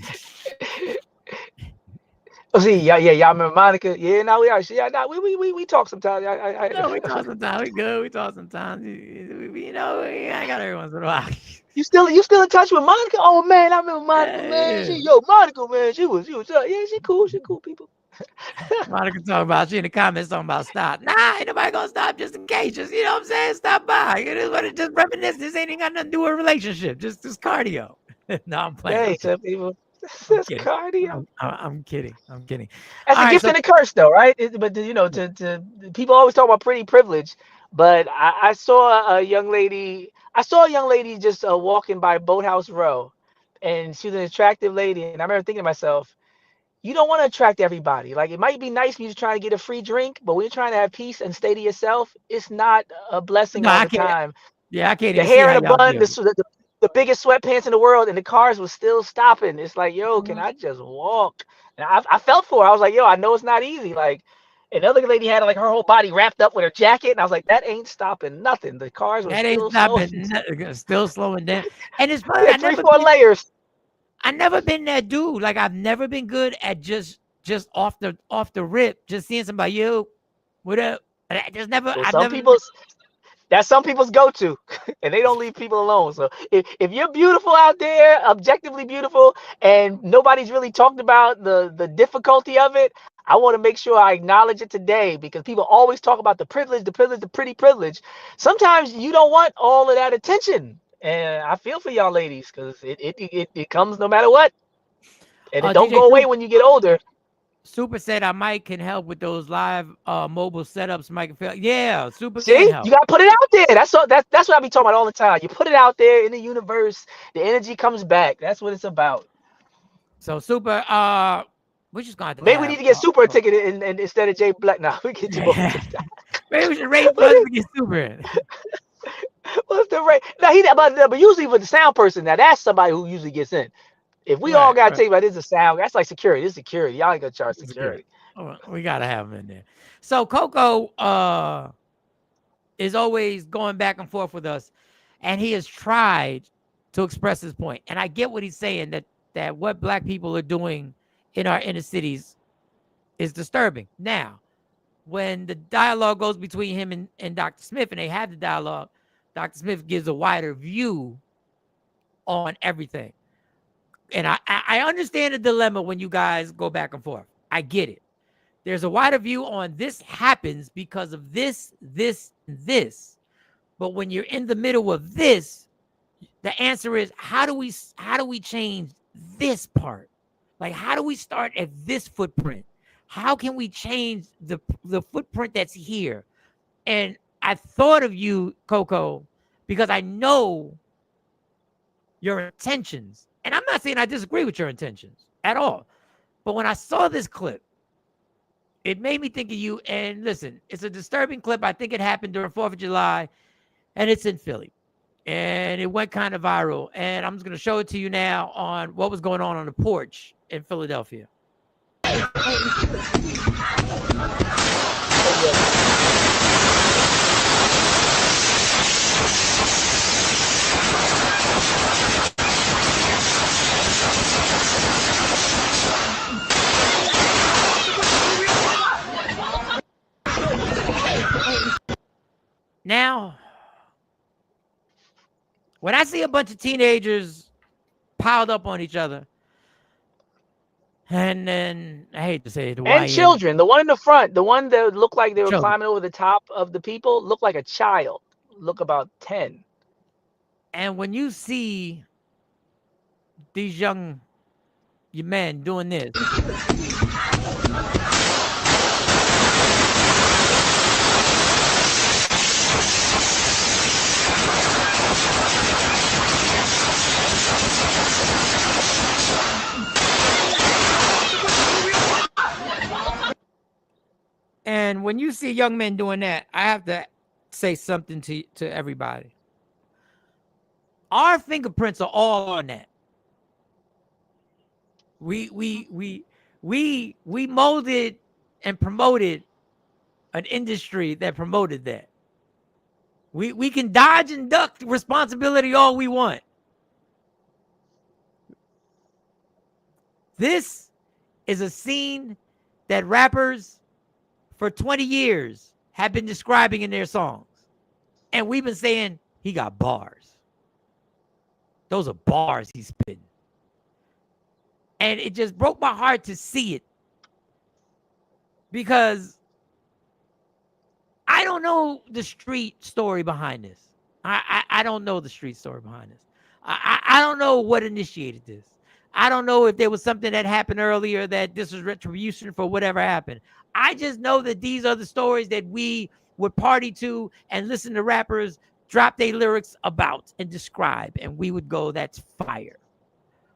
Oh, see, y'all remember Monica? Yeah, no, we are. Yeah, no, we talk sometimes. No, we talk sometimes. We good. We talk sometimes. I got every once in a while. You still in touch with Monica? Oh man, I remember Monica, man. Monica, man, she was yeah, she cool people. Monica talking about, she in the comments talking about stop. Nah, ain't nobody gonna stop just in case. Just, you know what I'm saying? Stop by. It is what it just reminisce. This ain't even got nothing to do with a relationship. Just cardio. No, I'm playing. Hey, some people. That's cardio. I'm kidding. That's a gift and a curse, though, right? But to people always talk about pretty privilege, but I saw a young lady. Just walking by Boathouse Row, and she was an attractive lady. And I remember thinking to myself, you don't want to attract everybody. Like, it might be nice for you to try to get a free drink, but when you're trying to have peace and stay to yourself, it's not a blessing all the time. Yeah, I can't. The hair in a bun, the biggest sweatpants in the world, and the cars was still stopping. It's like, yo, can I just walk? And I felt for her. I was like, yo, I know it's not easy. Like, another lady had like her whole body wrapped up with her jacket, and I was like, that ain't stopping nothing. The cars were still slowing down. And it's funny. Yeah, 3-4 layers. I never been that dude. Like, I've never been good at just off the rip, just seeing somebody, yo, what up? Just never. That's some people's go-to, and they don't leave people alone. So if you're beautiful out there, objectively beautiful, and nobody's really talked about the difficulty of it, I want to make sure I acknowledge it today, because people always talk about the privilege, the pretty privilege. Sometimes you don't want all of that attention, and I feel for y'all ladies, because it comes no matter what, and it don't go away when you get older. Super said I might can help with those live mobile setups. Mike, yeah, Super. See, you gotta put it out there. That's what I be talking about all the time. You put it out there in the universe, the energy comes back. That's what it's about. So Super, we're just gonna maybe we need to get Super a ticket and instead of Jay Black. Now we get you both. Maybe we should raise funds to get Super in. What's the rate? Now but usually with the sound person, now that's somebody who usually gets in. If we all got to take about this is a sound, that's like security. This is security. Y'all ain't gonna charge security. We gotta have him in there. So Coco is always going back and forth with us, and he has tried to express his point. And I get what he's saying, that what Black people are doing in our inner cities is disturbing. Now, when the dialogue goes between him and Dr. Smith, and they have the dialogue, Dr. Smith gives a wider view on everything. And I understand the dilemma when you guys go back and forth. I get it. There's a wider view on this happens because of this, this, and this. But when you're in the middle of this, the answer is how do we change this part? Like, how do we start at this footprint? How can we change the footprint that's here? And I thought of you, Coco, because I know your intentions. And I'm not saying I disagree with your intentions at all. But when I saw this clip, it made me think of you. And listen, it's a disturbing clip. I think it happened during 4th of July, and it's in Philly. And it went kind of viral. And I'm just going to show it to you now on what was going on the porch in Philadelphia. Now, when I see a bunch of teenagers piled up on each other, and then I hate to say it, and children, the one in the front, the one that looked like they were climbing over the top of the people, looked like a child, look about 10. And when you see these young men doing this, and when you see young men doing that, I have to say something to everybody. Our fingerprints are all on that. We molded and promoted an industry that promoted that. We can dodge and duck responsibility all we want. This is a scene that rappers for 20 years have been describing in their songs. And we've been saying he got bars. Those are bars he's spitting. And it just broke my heart to see it. Because I don't know the street story behind this. I don't know the street story behind this. I don't know what initiated this. I don't know if there was something that happened earlier that this was retribution for whatever happened. I just know that these are the stories that we would party to and listen to rappers drop their lyrics about and describe. And we would go, that's fire.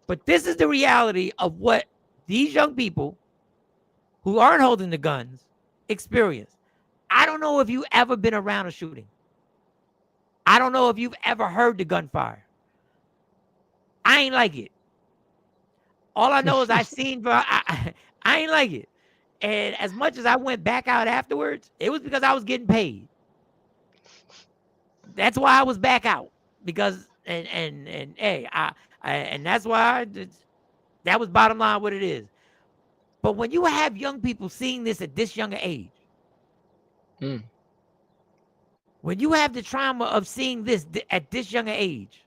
But this is the reality of what these young people who aren't holding the guns experience. I don't know if you've ever been around a shooting. I don't know if you've ever heard the gunfire. I ain't like it. All I know is I ain't like it. And as much as I went back out afterwards, it was because I was getting paid. That's why I was back out. Because and hey, and that's why that was bottom line what it is. But when you have young people seeing this at this younger age, when you have the trauma of seeing this at this younger age,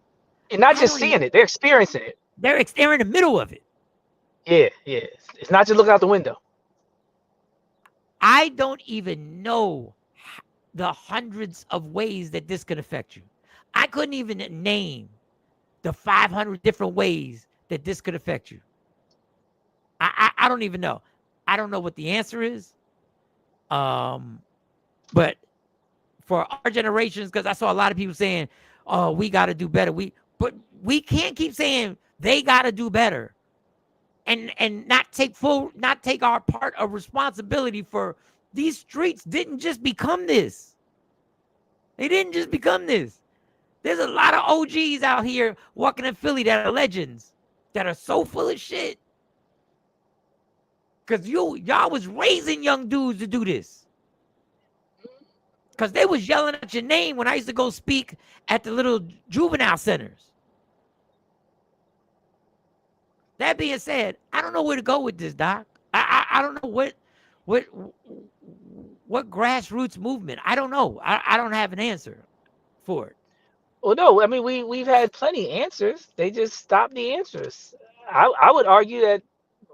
and not just seeing it, they're experiencing it. They're in the middle of it. Yeah. It's not just looking out the window. I don't even know the hundreds of ways that this could affect you. I couldn't even name the 500 different ways that this could affect you. I don't even know. I don't know what the answer is. But for our generations, because I saw a lot of people saying, "Oh, we got to do better." But we can't keep saying they got to do better, and not take our part of responsibility for these streets. Didn't just become this. They didn't just become this. There's a lot of OGs out here walking in Philly that are legends that are so full of shit. Because y'all was raising young dudes to do this. Because they was yelling at your name when I used to go speak at the little juvenile centers. That being said, I don't know where to go with this, Doc. I don't know what grassroots movement. I don't know. I don't have an answer for it. Well, no, I mean, we've had plenty of answers. They just stopped the answers. I would argue that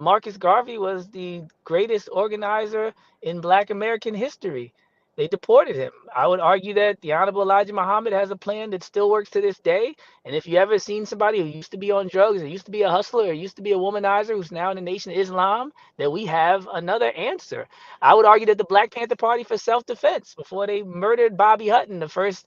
Marcus Garvey was the greatest organizer in Black American history. They deported him. I would argue that the Honorable Elijah Muhammad has a plan that still works to this day. And if you ever seen somebody who used to be on drugs, or used to be a hustler, or used to be a womanizer, who's now in the Nation of Islam, then we have another answer. I would argue that the Black Panther Party for self-defense, before they murdered Bobby Hutton, the first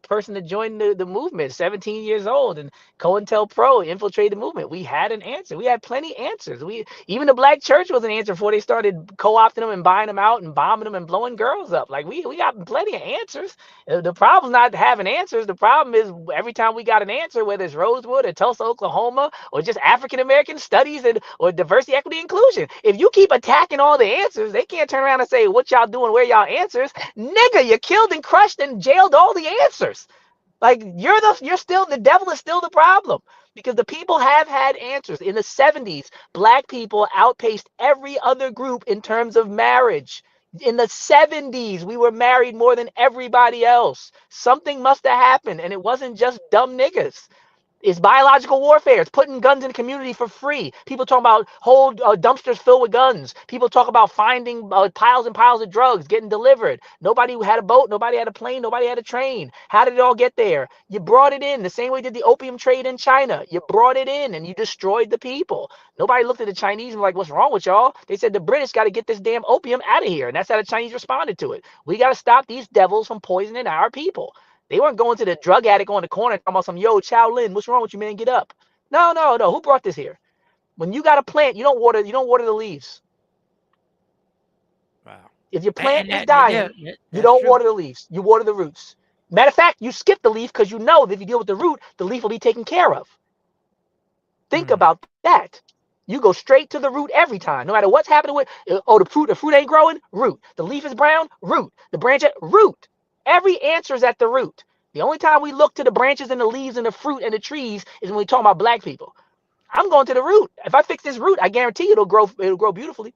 person to join the movement, 17 years old, and COINTELPRO infiltrated the movement. We had an answer. We had plenty answers. Even the Black church was an answer before they started co-opting them and buying them out and bombing them and blowing girls up. Like we got plenty of answers. The problem's not having answers. The problem is every time we got an answer, whether it's Rosewood or Tulsa, Oklahoma, or just African American studies or diversity, equity, inclusion. If you keep attacking all the answers, they can't turn around and say, what y'all doing? Where y'all answers? Nigga, you killed and crushed and jailed all the answers. Like you're still, the devil is still the problem, because the people have had answers. In the 70s, Black people outpaced every other group in terms of marriage. In the 70s, we were married more than everybody else. Something must have happened, and it wasn't just dumb niggas. It's biological warfare. It's putting guns in the community for free. People talk about whole dumpsters filled with guns. People talk about finding piles and piles of drugs getting delivered. Nobody had a boat. Nobody had a plane. Nobody had a train. How did it all get there? You brought it in the same way you did the opium trade in China. You brought it in and you destroyed the people. Nobody looked at the Chinese and was like, what's wrong with y'all? They said the British got to get this damn opium out of here. And that's how the Chinese responded to it. We got to stop these devils from poisoning our people. They weren't going to the drug addict on the corner talking about some, yo, Chow Lin, what's wrong with you, man? Get up. No. Who brought this here? When you got a plant, you don't water the leaves. Wow. If your plant is that, dying, you don't true. water the leaves. You water the roots. Matter of fact, you skip the leaf because you know that if you deal with the root, the leaf will be taken care of. Think about that. You go straight to the root every time, no matter what's happening with. Oh, the fruit ain't growing. Root. The leaf is brown. Root. The branch, root. Every answer is at the root. The only time we look to the branches and the leaves and the fruit and the trees is when we talk about Black people. I'm going to the root. If I fix this root, I guarantee it'll grow. It'll grow beautifully.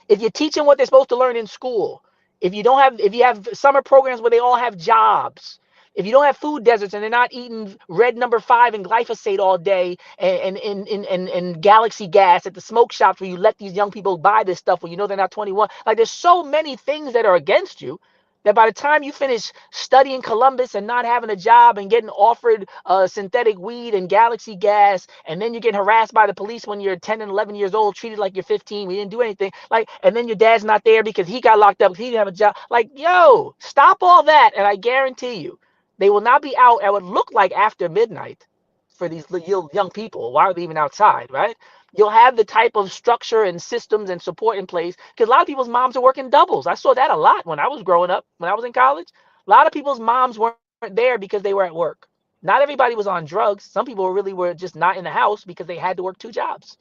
If you teach them what they're supposed to learn in school, if you have summer programs where they all have jobs, if you don't have food deserts and they're not eating red number 5 and glyphosate all day and galaxy gas at the smoke shops where you let these young people buy this stuff when you know they're not 21. Like there's so many things that are against you that by the time you finish studying Columbus and not having a job and getting offered synthetic weed and galaxy gas, and then you get harassed by the police when you're 10 and 11 years old, treated like you're 15, we didn't do anything, like, and then your dad's not there because he got locked up, he didn't have a job. Like, yo, stop all that, and I guarantee you, they will not be out at what look like after midnight for these young people. Why are they even outside, right? You'll have the type of structure and systems and support in place because a lot of people's moms are working doubles. I saw that a lot when I was growing up, when I was in college. A lot of people's moms weren't there because they were at work. Not everybody was on drugs. Some people really were just not in the house because they had to work 2 jobs.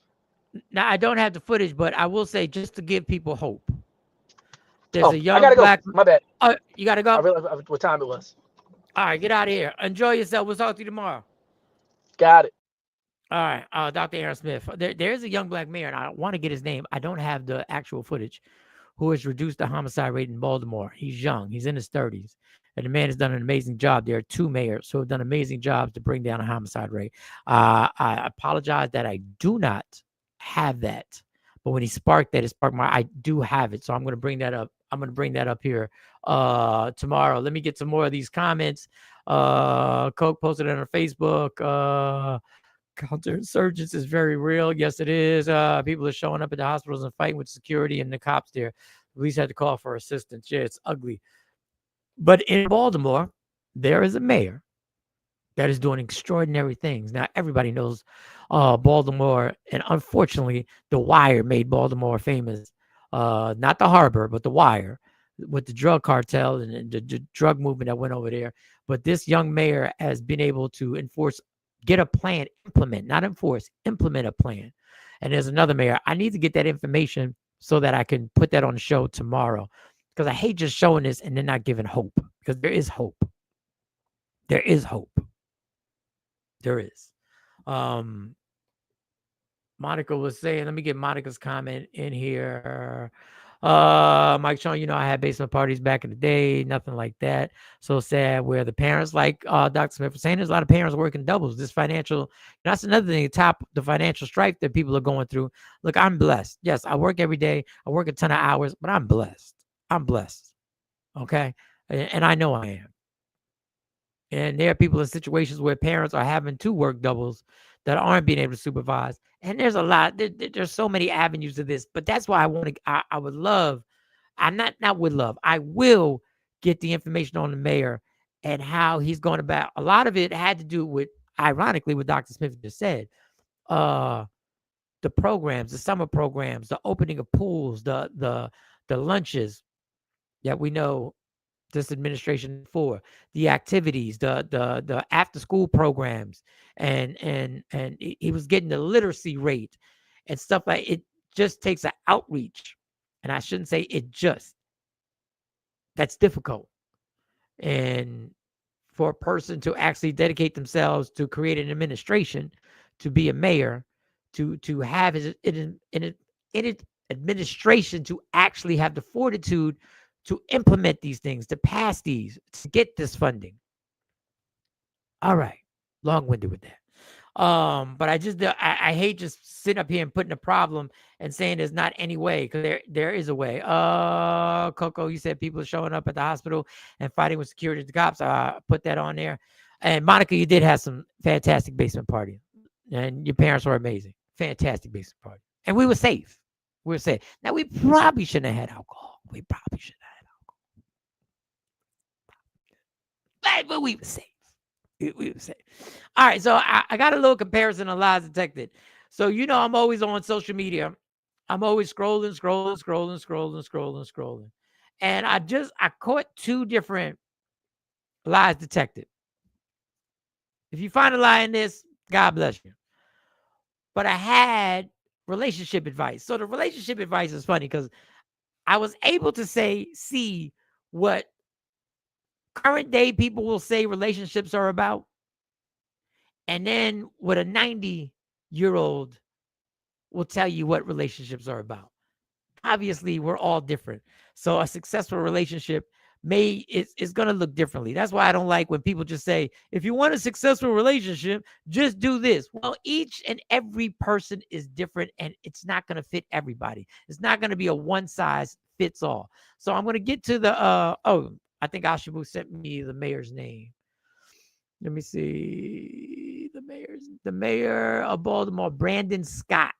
Now, I don't have the footage, but I will say, just to give people hope, there's a young I gotta Black. go. My bad. Oh, you gotta go? I realized what time it was. All right, get out of here. Enjoy yourself. We'll talk to you tomorrow. Got it. All right, Dr. Aaron Smith. There's a young Black mayor, and I want to get his name. I don't have the actual footage, who has reduced the homicide rate in Baltimore. He's young. He's in his 30s. And the man has done an amazing job. There are 2 mayors who have done amazing jobs to bring down the homicide rate. I apologize that I do not have that. But when he sparked that, I do have it. So I'm going to bring that up. I'm going to bring that up here tomorrow. Let me get some more of these comments. Coke posted it on Facebook. Counterinsurgents is very real. Yes, it is. People are showing up at the hospitals and fighting with security and the cops there. Police had to call for assistance. Yeah, it's ugly. But in Baltimore, there is a mayor that is doing extraordinary things. Now, everybody knows Baltimore, and unfortunately, The Wire made Baltimore famous. Not The Harbor, but The Wire, with the drug cartel and the drug movement that went over there. But this young mayor has been able to get a plan, implement a plan. And there's another mayor. I need to get that information so that I can put that on the show tomorrow, because I hate just showing this and then not giving hope, because there is hope. There is hope. There is. Monica was saying, let me get Monica's comment in here. Mike Sean, I had basement parties back in the day, nothing like that. So sad where the parents, like Dr. Smith was saying, there's a lot of parents working doubles. This financial, that's another thing, top the financial strife that people are going through. Look, I'm blessed. Yes, I work every day. I work a ton of hours, but I'm blessed. I'm blessed. Okay. And I know I am. And there are people in situations where parents are having to work doubles that aren't being able to supervise. And there's a lot, there's so many avenues to this, but that's why I would love, I will get the information on the mayor and how he's going about. A lot of it had to do with, ironically, what Dr. Smith just said, the programs, the summer programs, the opening of pools, the lunches that we know this administration for, the activities, the after school programs, and he was getting the literacy rate and stuff like it. Just takes an outreach, and I shouldn't say it just. That's difficult, and for a person to actually dedicate themselves to create an administration, to be a mayor, to have his administration to actually have the fortitude to implement these things, to pass these, to get this funding. All right. Long-winded with that. But I hate just sitting up here and putting a problem and saying there's not any way, because there is a way. Coco, you said people are showing up at the hospital and fighting with security, the cops. Put that on there. And Monica, you did have some fantastic basement party, and your parents were amazing. Fantastic basement party, and we were safe. We were safe. Now we probably shouldn't have had alcohol. We probably shouldn't have had alcohol, but we were safe. We were safe. All right, so I got a little comparison of lies detected. So I'm always on social media. I'm always scrolling, and I caught two different lies detected. If you find a lie in this, God bless you. But I had relationship advice. So the relationship advice is funny because I was able to see what current day people will say relationships are about, and then what a 90-year-old will tell you what relationships are about. Obviously, we're all different. So a successful relationship is going to look differently. That's why I don't like when people just say, if you want a successful relationship, just do this. Well, each and every person is different, and it's not going to fit everybody. It's not going to be a one size fits all. So I'm going to get to the, I think Ashabu sent me the mayor's name. Let me see. The mayor of Baltimore, Brandon Scott.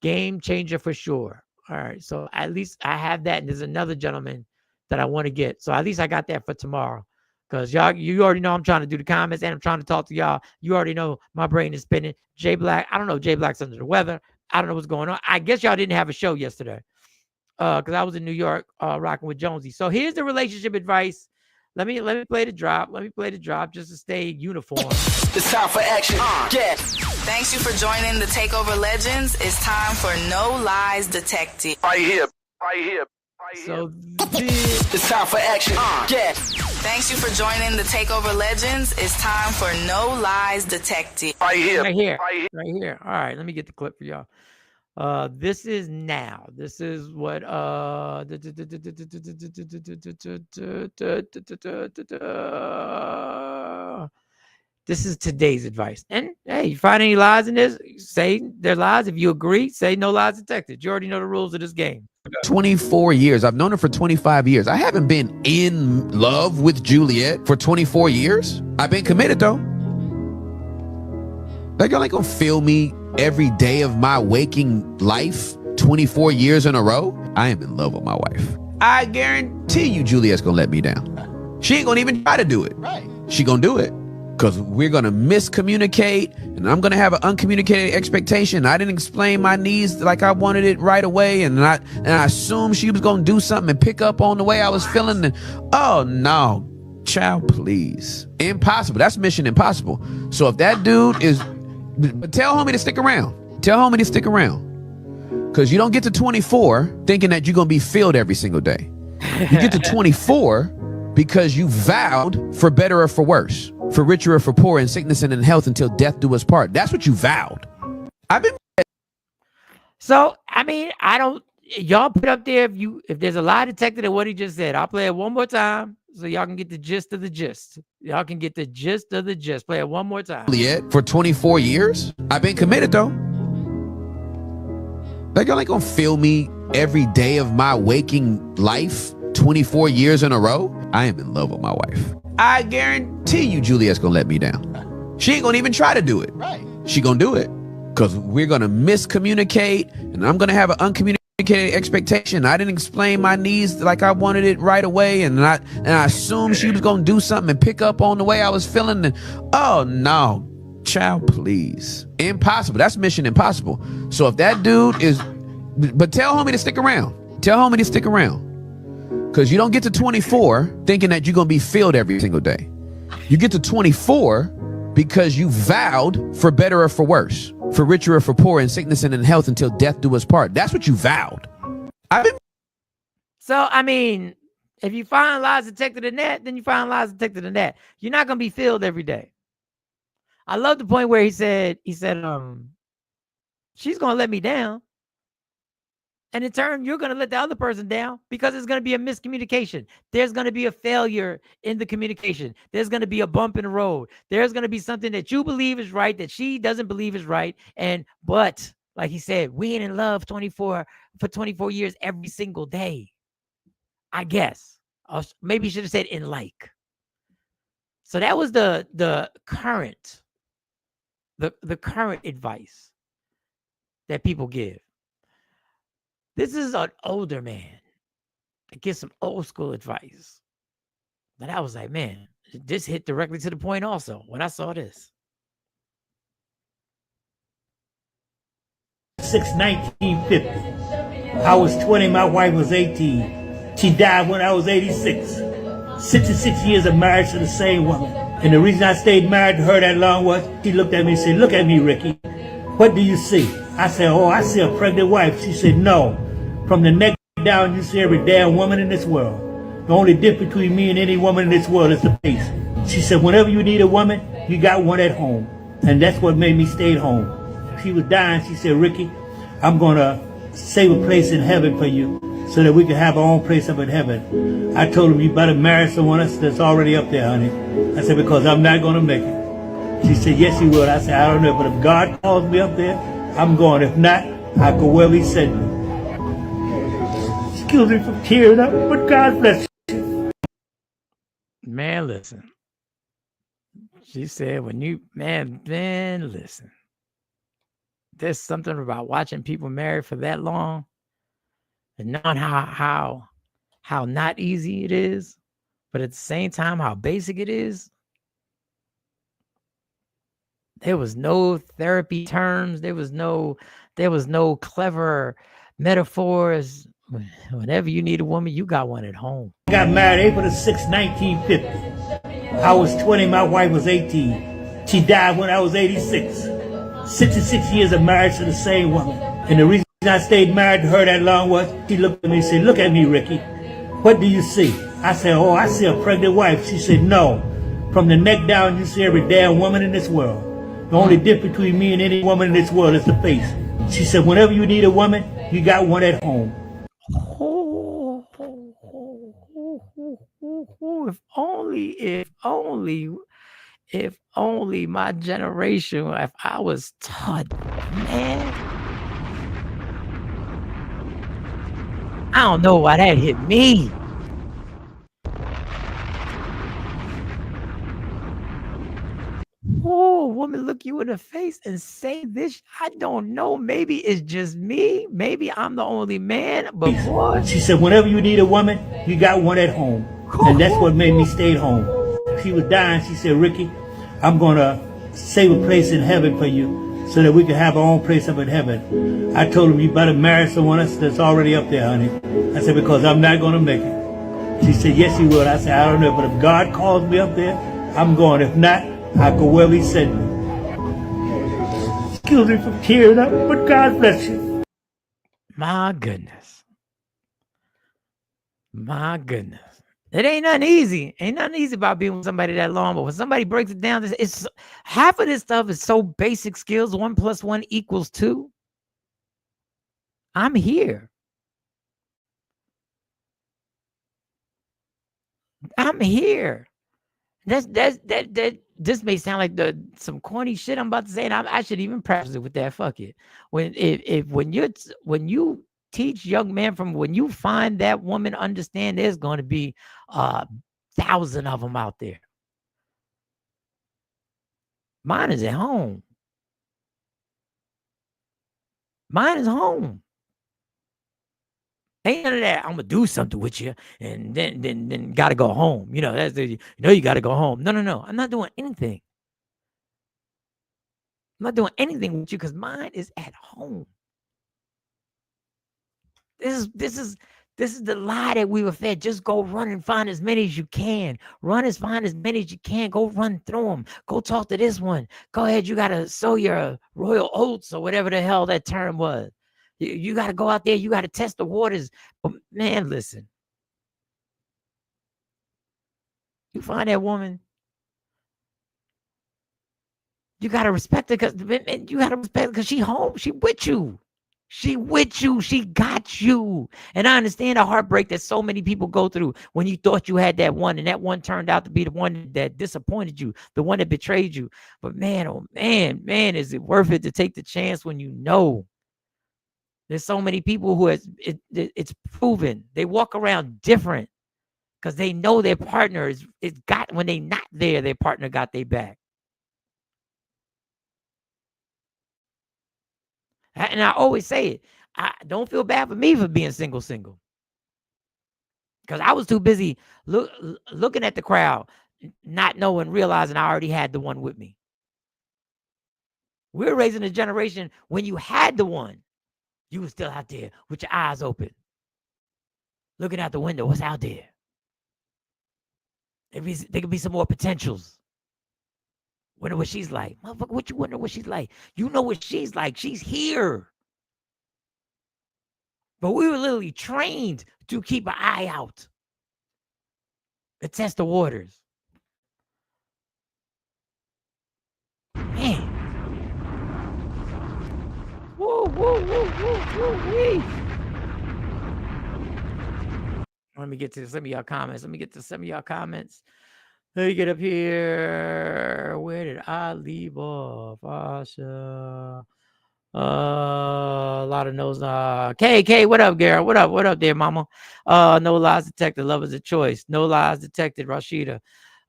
Game changer for sure. All right. So at least I have that. And there's another gentleman that I want to get. So at least I got that for tomorrow. Because you already know I'm trying to do the comments and I'm trying to talk to y'all. You already know my brain is spinning. Jay Black, I don't know. Jay Black's under the weather. I don't know what's going on. I guess y'all didn't have a show yesterday. Because I was in New York rocking with Jonesy. So here's the relationship advice. Let me play the drop. Let me play the drop just to stay uniform. It's time for action. Yeah. Thanks you for joining the Takeover Legends. It's time for No Lies Detected. Right here. So it's time for action. Yeah. Thanks you for joining the Takeover Legends. It's time for No Lies Detected. Right here. Right here. All right, let me get the clip for y'all. This is now. This is what this is today's advice. And hey, you find any lies in this? Say they're lies. If you agree, say no lies detected. You already know the rules of this game. 24 years. I've known her for 25 years. I haven't been in love with Juliet for 24 years. I've been committed though. Like, y'all ain't gonna feel me every day of my waking life 24 years in a row. I am in love with my wife. I guarantee you Juliet's gonna let me down. She ain't gonna even try to do it. Right. She gonna do it. Because we're going to miscommunicate, and I'm going to have an uncommunicated expectation. I didn't explain my needs like I wanted it right away, and I assumed she was going to do something and pick up on the way I was feeling. And, oh, no. Child, please. Impossible. That's mission impossible. So if that dude is... But tell homie to stick around. Tell homie to stick around. Because you don't get to 24 thinking that you're going to be filled every single day. You get to 24 because you vowed for better or for worse. For richer or for poor, in sickness and in health, until death do us part. That's what you vowed. I've been. So, I mean, I don't, y'all put up there if there's a lie detected in what he just said. I'll play it one more time so y'all can get the gist of the gist. Y'all can get the gist of the gist. Play it one more time. For 24 years, I've been committed though. Like, y'all ain't gonna feel me every day of my waking life 24 years in a row. I am in love with my wife. I guarantee you Juliet's gonna let me down. She ain't gonna even try to do it. Right. She gonna do it because we're gonna miscommunicate and I'm gonna have an uncommunicated expectation. I didn't explain my needs like I wanted it right away, and I assumed she was gonna do something and pick up on the way I was feeling. And oh no, child, please. Impossible. That's mission impossible. So if that dude is, but tell homie to stick around. Tell homie to stick around. Because you don't get to 24 thinking that you're going to be filled every single day. You get to 24 because you vowed for better or for worse, for richer or for poor, in sickness and in health, until death do us part. That's what you vowed. So, I mean, if you find lies detected in that, then you find lies detected in that. You're not going to be filled every day. I love the point where he said, she's going to let me down. And in turn, you're going to let the other person down because it's going to be a miscommunication. There's going to be a failure in the communication. There's going to be a bump in the road. There's going to be something that you believe is right that she doesn't believe is right. But like he said, we ain't in love for 24 years every single day. I guess. Maybe you should have said in like. So that was the current advice that people give. This is an older man. I get some old school advice. But I was like, man, this hit directly to the point also when I saw this. 1950. I was 20, my wife was 18. She died when I was 86. 66 years of marriage to the same woman. And the reason I stayed married to her that long was she looked at me and said, look at me, Ricky. What do you see? I said, oh, I see a pregnant wife. She said, no. From the neck down, you see every damn woman in this world. The only difference between me and any woman in this world is the face. She said, whenever you need a woman, you got one at home. And that's what made me stay at home. She was dying. She said, Ricky, I'm going to save a place in heaven for you so that we can have our own place up in heaven. I told her, you better marry someone that's already up there, honey. I said, because I'm not going to make it. She said, yes, you will. I said, I don't know, but if God calls me up there, I'm going. If not, I'll go wherever he sent me. Excuse me for tearing up, but God bless you. Man, listen. She said, man, listen. There's something about watching people married for that long and knowing how not easy it is, but at the same time, how basic it is. There was no therapy terms. There was no clever metaphors. Whenever you need a woman, you got one at home. I got married April the 6th, 1950. I was 20, my wife was 18. She died when I was 86. 66 years of marriage to the same woman. And the reason I stayed married to her that long was she looked at me and said, look at me, Ricky. What do you see? I said, oh, I see a pregnant wife. She said, no. From the neck down, you see every damn woman in this world. The only difference between me and any woman in this world is the face. She said, whenever you need a woman, you got one at home. If only my generation, if I was taught, man. I don't know why that hit me. Oh, woman, look you in the face and say this. I don't know. Maybe it's just me. Maybe I'm the only man. But boy, she said, whenever you need a woman, you got one at home. And that's what made me stay at home. She was dying. She said, Ricky, I'm going to save a place in heaven for you so that we can have our own place up in heaven. I told her, you better marry someone that's already up there, honey. I said, because I'm not going to make it. She said, yes, you will. I said, I don't know, but if God calls me up there, I'm going. If not, I'll go wherever he sent me. Excuse me for tearing up, but God bless you. My goodness. My goodness. It ain't nothing easy. Ain't nothing easy about being with somebody that long. But when somebody breaks it down, it's half of this stuff is so basic skills. 1 + 1 = 2. I'm here. I'm here. This may sound like some corny shit I'm about to say, and I should even preface it with that. Fuck it. When you teach young men from when you find that woman, understand there's going to be 1,000 of them out there. Mine is at home. Mine is home. Ain't none of that. I'm gonna do something with you, and then gotta go home. You know you gotta go home. No. I'm not doing anything. I'm not doing anything with you because mine is at home. This is the lie that we were fed. Just go run and find as many as you can. Find as many as you can. Go run through them. Go talk to this one. Go ahead. You gotta sow your royal oats or whatever the hell that term was. You got to go out there. You got to test the waters. But man, listen. You find that woman, you got to respect her because she home. She with you. She with you. She got you. And I understand the heartbreak that so many people go through when you thought you had that one and that one turned out to be the one that disappointed you, the one that betrayed you. But man, oh man, is it worth it to take the chance when you know? There's so many people who it's proven they walk around different because they know their partner is got when they not there, their partner got their back. And I always say it. I don't feel bad for me for being single. Because I was too busy looking at the crowd, not knowing, realizing I already had the one with me. We're raising a generation when you had the one. You were still out there with your eyes open, looking out the window. What's out there? There could be some more potentials. Wonder what she's like. Motherfucker, what you wonder what she's like? You know what she's like. She's here. But we were literally trained to keep an eye out. To test the waters. Man. Woo. Let me get to some of y'all comments. Let me get up here. Where did I leave off? Asha. A lot of no's. KK, what up, Garrett? What up there, mama? No lies detected. Love is a choice. No lies detected, Rashida.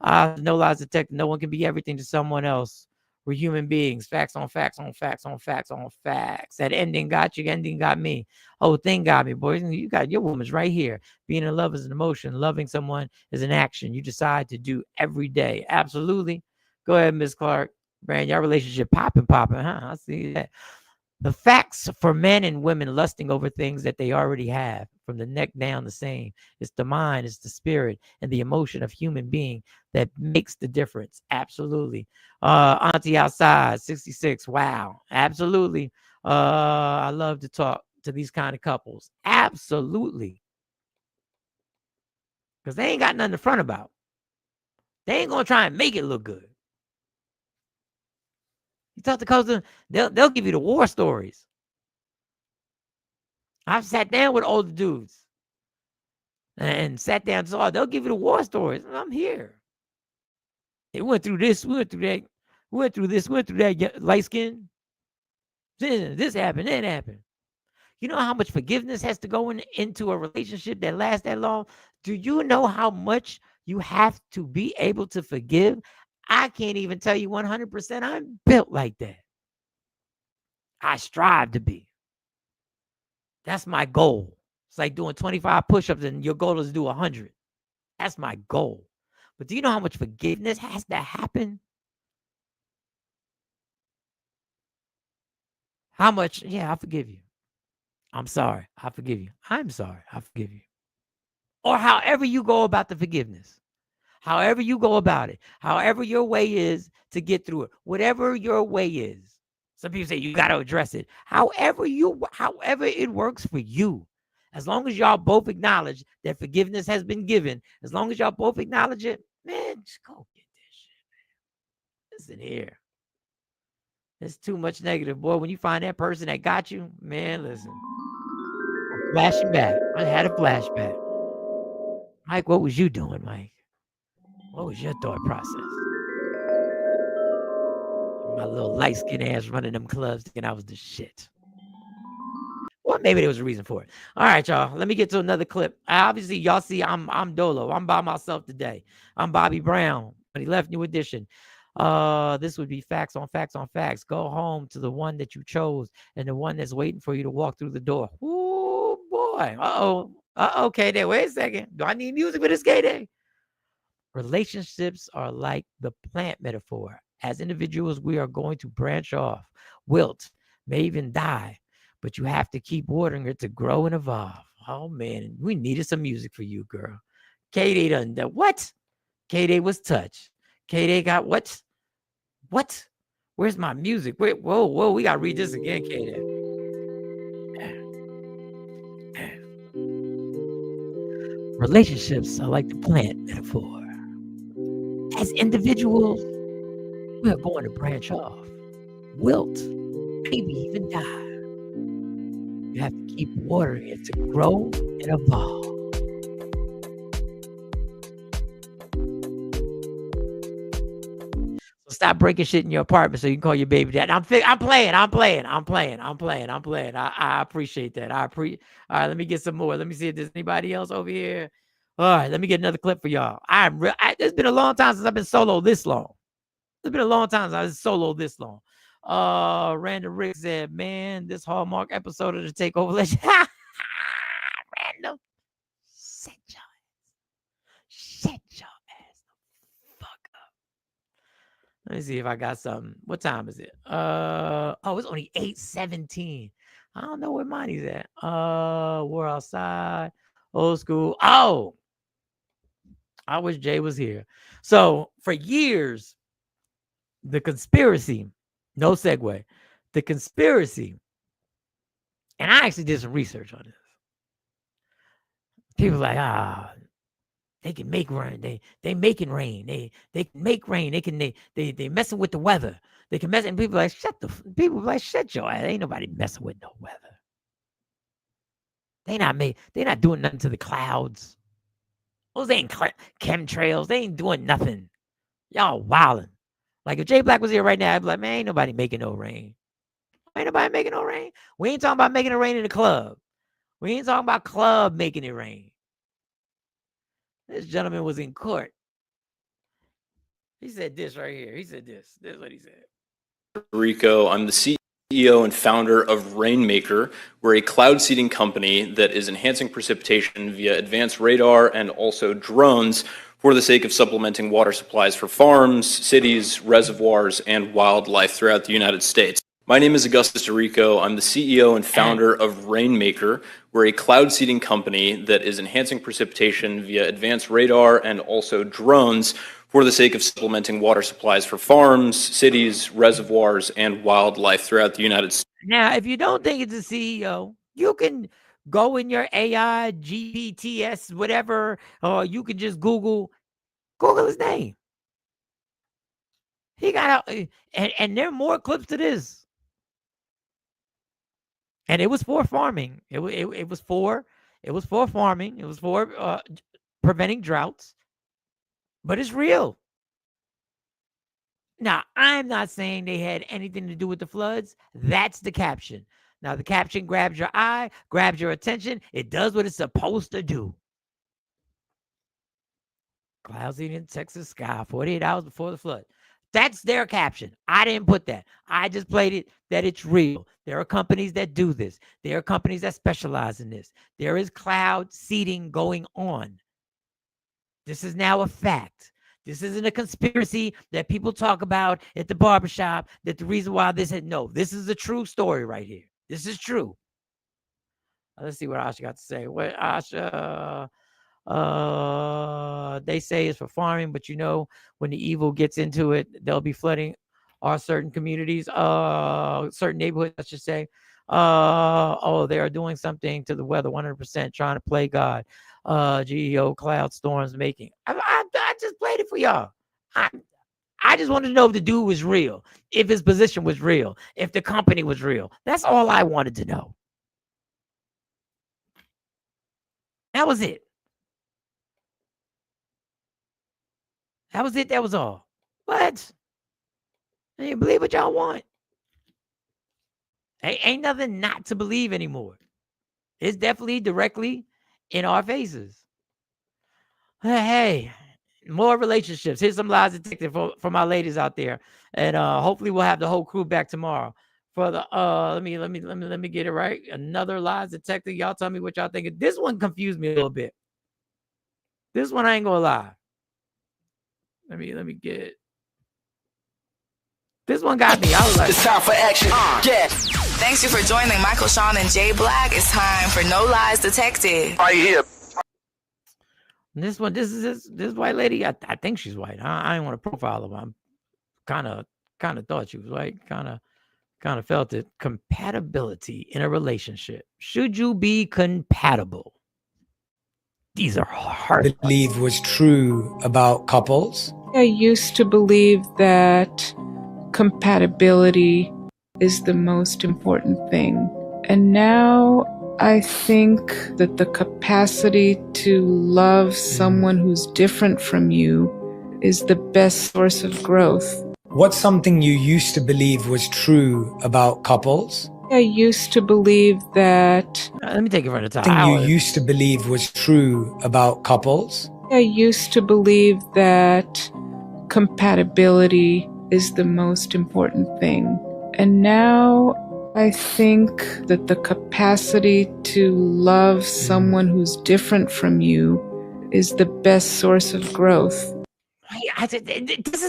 No lies detected. No one can be everything to someone else. We're human beings. Facts on facts on facts on facts on facts. That ending got you. Ending got me. Whole thing got me, boys. You got your woman's right here. Being in love is an emotion. Loving someone is an action you decide to do every day. Absolutely. Go ahead, Miss Clark. Brand, your relationship popping, huh? I see that. The facts for men and women lusting over things that they already have, from the neck down the same. It's the mind, it's the spirit, and the emotion of human being that makes the difference. Absolutely. Auntie outside, 66. Wow. Absolutely. I love to talk to these kind of couples. Absolutely. Because they ain't got nothing to front about. They ain't going to try and make it look good. You talk to cousins, they'll give you the war stories. I've sat down with older dudes and sat down and saw, they'll give you the war stories. I'm here. They went through this, we went through that, we went through this, we went through that, light skin. This happened, that happened. You know how much forgiveness has to go into a relationship that lasts that long? Do you know how much you have to be able to forgive? I can't even tell you 100%. I'm built like that. I strive to be. That's my goal. It's like doing 25 push-ups and your goal is to do 100. That's my goal. But do you know how much forgiveness has to happen? How much? Yeah, I forgive you. I'm sorry. I forgive you. I'm sorry. I forgive you. Or however you go about the forgiveness. However you go about it. However your way is to get through it. Whatever your way is. Some people say you got to address it. However it works for you. As long as y'all both acknowledge that forgiveness has been given, as long as y'all both acknowledge it, man, just go get this shit, man. Listen here. There's too much negative. Boy, when you find that person that got you, man, listen. I'm flashing back. I had a flashback. Mike, what was you doing, Mike? What was your thought process? My little light skinned ass running them clubs thinking I was the shit. Well, maybe there was a reason for it. All right, y'all. Let me get to another clip. Obviously, y'all see I'm Dolo. I'm by myself today. I'm Bobby Brown. When he left, New Edition. This would be facts on facts on facts. Go home to the one that you chose and the one that's waiting for you to walk through the door. Ooh, boy. Okay, there. Wait a second. Do I need music for this K-Day? Relationships are like the plant metaphor. As individuals, we are going to branch off, wilt, may even die, but you have to keep watering it to grow and evolve. Oh, man, we needed some music for you, girl. K-Day done that. What? K-Day was touched. K-Day got what? What? Where's my music? Wait, whoa, we got to read this again, K-Day. Relationships are like the plant metaphor. As individuals, we are going to branch off, wilt, maybe even die. You have to keep watering it to grow and evolve. So stop breaking shit in your apartment so you can call your baby dad. I'm playing. I appreciate that. All right, let me get some more. Let me see if there's anybody else over here. All right, let me get another clip for y'all. It's been a long time since I've been solo this long. It's been a long time since I was solo this long. Random Rick said, man, this Hallmark episode of the Takeover Legend. Random. Shut your ass the fuck up. Let me see if I got something. What time is it? It's only 8:17. I don't know where money's at. We're outside. Old school. Oh, I wish Jay was here. So for years, the conspiracy, no segue, the conspiracy, and I actually did some research on this. People like, they can make rain. They making rain. They can make rain. They messing with the weather. They can mess, and people like, shut your ass. Ain't nobody messing with no weather. They not doing nothing to the clouds. Those ain't chemtrails. They ain't doing nothing. Y'all wilding. Like if Jay Black was here right now, I'd be like, man, ain't nobody making no rain. Ain't nobody making no rain. We ain't talking about making it rain in the club. We ain't talking about club making it rain. This gentleman was in court. He said this right here. He said this. This is what he said. Rico. I'm the CEO and founder of Rainmaker. We're a cloud seeding company that is enhancing precipitation via advanced radar and also drones for the sake of supplementing water supplies for farms, cities, reservoirs, and wildlife throughout the United States. My name is Augustus DeRico. I'm the CEO and founder of Rainmaker. We're a cloud seeding company that is enhancing precipitation via advanced radar and also drones for the sake of supplementing water supplies for farms, cities, reservoirs, and wildlife throughout the United States. Now, if you don't think it's a CEO, you can go in your AI, GPTs, whatever, or you can just Google his name. He got out, and there are more clips to this. And it was for farming. It was for farming. It was for preventing droughts. But it's real. Now, I'm not saying they had anything to do with the floods. That's the caption. Now, the caption grabs your eye, grabs your attention. It does what it's supposed to do. Clouds in Texas sky 48 hours before the flood. That's their caption. I didn't put that. I just played it that it's real. There are companies that do this. There are companies that specialize in this. There is cloud seeding going on. This is now a fact. This isn't a conspiracy that people talk about at the barbershop, that the reason why this had, no, this is a true story right here. This is true. Let's see what Asha got to say. What Asha, they say it's for farming, but when the evil gets into it, they'll be flooding our certain communities, certain neighborhoods, I should say. They are doing something to the weather, 100% trying to play God. GEO cloud storms making. I just played it for y'all. I just wanted to know if the dude was real, if his position was real, if the company was real. That's all I wanted to know. That was it. That was it. That was all. What? I ain't believe what y'all want. Ain't nothing not to believe anymore. It's definitely directly in our faces. Hey, more relationships. Here's some lies detected for my ladies out there, and hopefully we'll have the whole crew back tomorrow. For the let me get it right. Another lies detected. Y'all tell me what y'all think. This one confused me a little bit. This one I ain't gonna lie. Let me get it. This one got me. I was like, It's time for action. Yeah. Thanks you for joining Michael, Sean, and Jay Black. It's time for No Lies Detected. Right here. this one, this white lady. I think she's white. I didn't want to profile her. I'm kind of thought she was white. Kind of felt it. Compatibility in a relationship. Should you be compatible? These are hard. Believe was true about couples. I used to believe that compatibility is the most important thing. And now I think that the capacity to love someone who's different from you is the best source of growth. What's something you used to believe was true about couples? I used to believe that... Let me take it from the top. Something you used to believe was true about couples? I used to believe that compatibility is the most important thing. And now I think that the capacity to love someone who's different from you is the best source of growth. This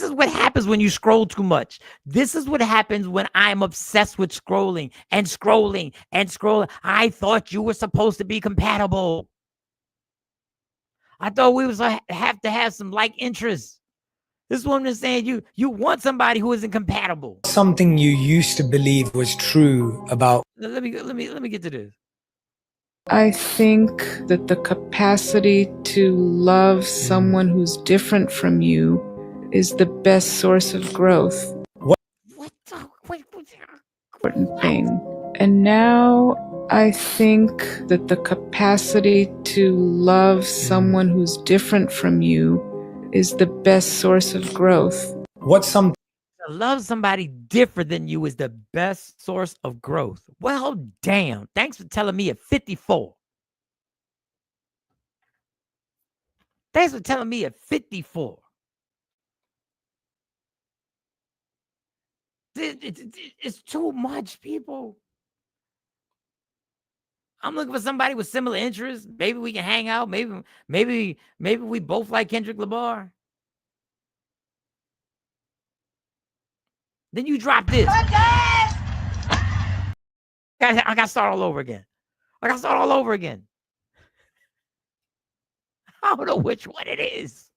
is what happens when you scroll too much. This is what happens when I'm obsessed with scrolling and scrolling and scrolling. I thought you were supposed to be compatible. I thought we was have to have some like interests. This woman is saying you want somebody who isn't compatible. Something you used to believe was true about. Let me get to this. I think that the capacity to love someone who's different from you is the best source of growth. What important thing. And now I think that the capacity to love someone who's different from you is the best source of growth. What's something to love somebody different than you is the best source of growth. Well, damn. Thanks for telling me at 54. Thanks for telling me at 54. It's too much, people. I'm looking for somebody with similar interests. Maybe we can hang out. Maybe we both like Kendrick Lamar. Then you drop this. I got to start all over again. I don't know which one it is.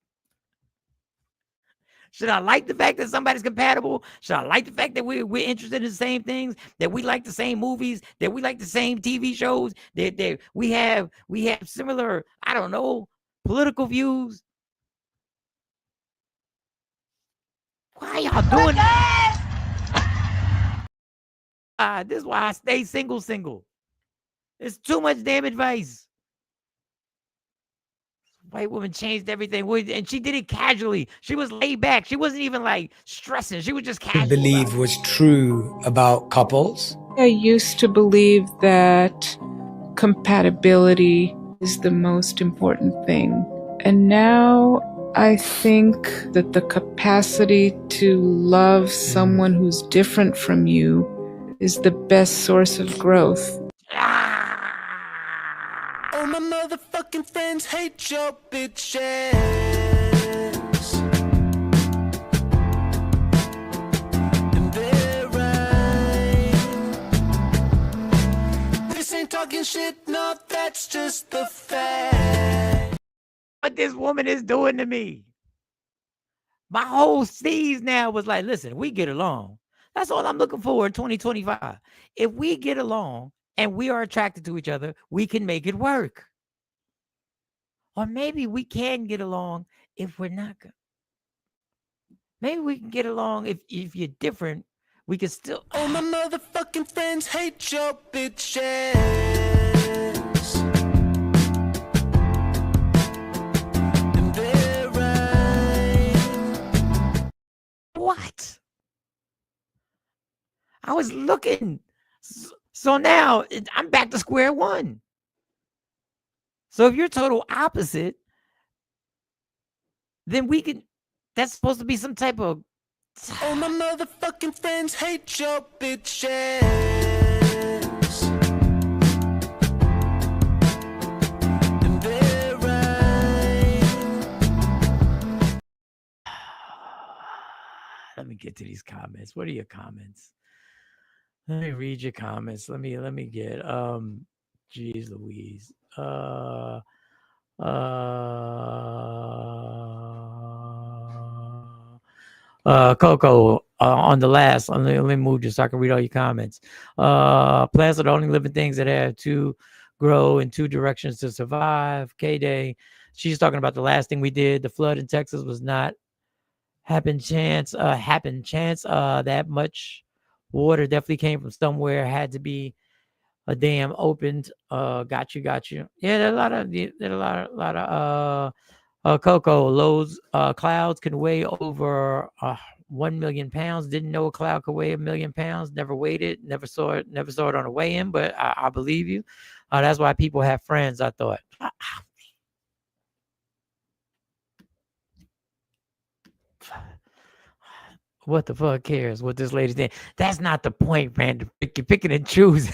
Should I like the fact that somebody's compatible? Should I like the fact that we're interested in the same things, that we like the same movies, that we like the same TV shows, that we have similar, I don't know, political views? Why y'all doing that? This is why I stay single. It's too much damn advice. White woman changed everything, and she did it casually. She was laid back. She wasn't even like stressing. She was just casual. Believe was true about couples? I used to believe that compatibility is the most important thing. And now I think that the capacity to love someone who's different from you is the best source of growth. All my motherfucking friends hate your bitches. And they're right. This ain't talking shit, no, that's just the fact. What this woman is doing to me. My whole season now was like, listen, we get along. That's all I'm looking for in 2025. If we get along and we are attracted to each other, we can make it work. Or maybe we can get along if we're not good. Maybe we can get along if you're different. We can still. All my motherfucking friends hate your bitches. And they're right. just looking. So now I'm back to square one. So if you're total opposite, then we can, that's supposed to be some type of. All my motherfucking friends hate your bitches. And they're right. Let me get to these comments. What are your comments? Let me read your comments. Let me get geez Louise. Coco, on the last, let me move just so I can read all your comments. Plants are the only living things that have to grow in two directions to survive. K-Day, she's talking about the last thing we did. The flood in Texas was not happen chance. That much water definitely came from somewhere. Had to be a dam opened. Got you. Yeah, there are a lot of Coco, loads, clouds can weigh over 1 million pounds. Didn't know a cloud could weigh 1 million pounds. Never weighed it. Never saw it on a weigh-in, but I believe you. That's why people have friends, I thought. What the fuck cares what this lady did? That's not the point, man. You're picking and choosing.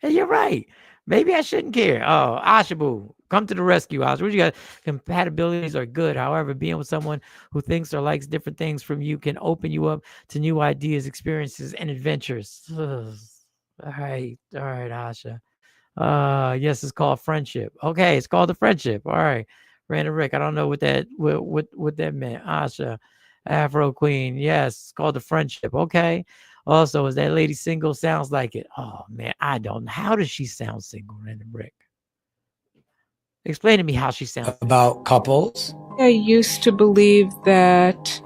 Hey, you're right. Maybe I shouldn't care. Oh, Ashabu, come to the rescue, Ash. What you got? Compatibilities are good. However, being with someone who thinks or likes different things from you can open you up to new ideas, experiences, and adventures. Ugh. All right, Asha. Yes, it's called friendship. Okay, it's called the friendship. All right, Random Rick. I don't know what that meant. Asha, Afro Queen. Yes, it's called the friendship. Okay. Also, is that lady single? Sounds like it. Oh man, I don't know. How does she sound single, Random Rick? Explain to me how she sounds about couples. I used to believe that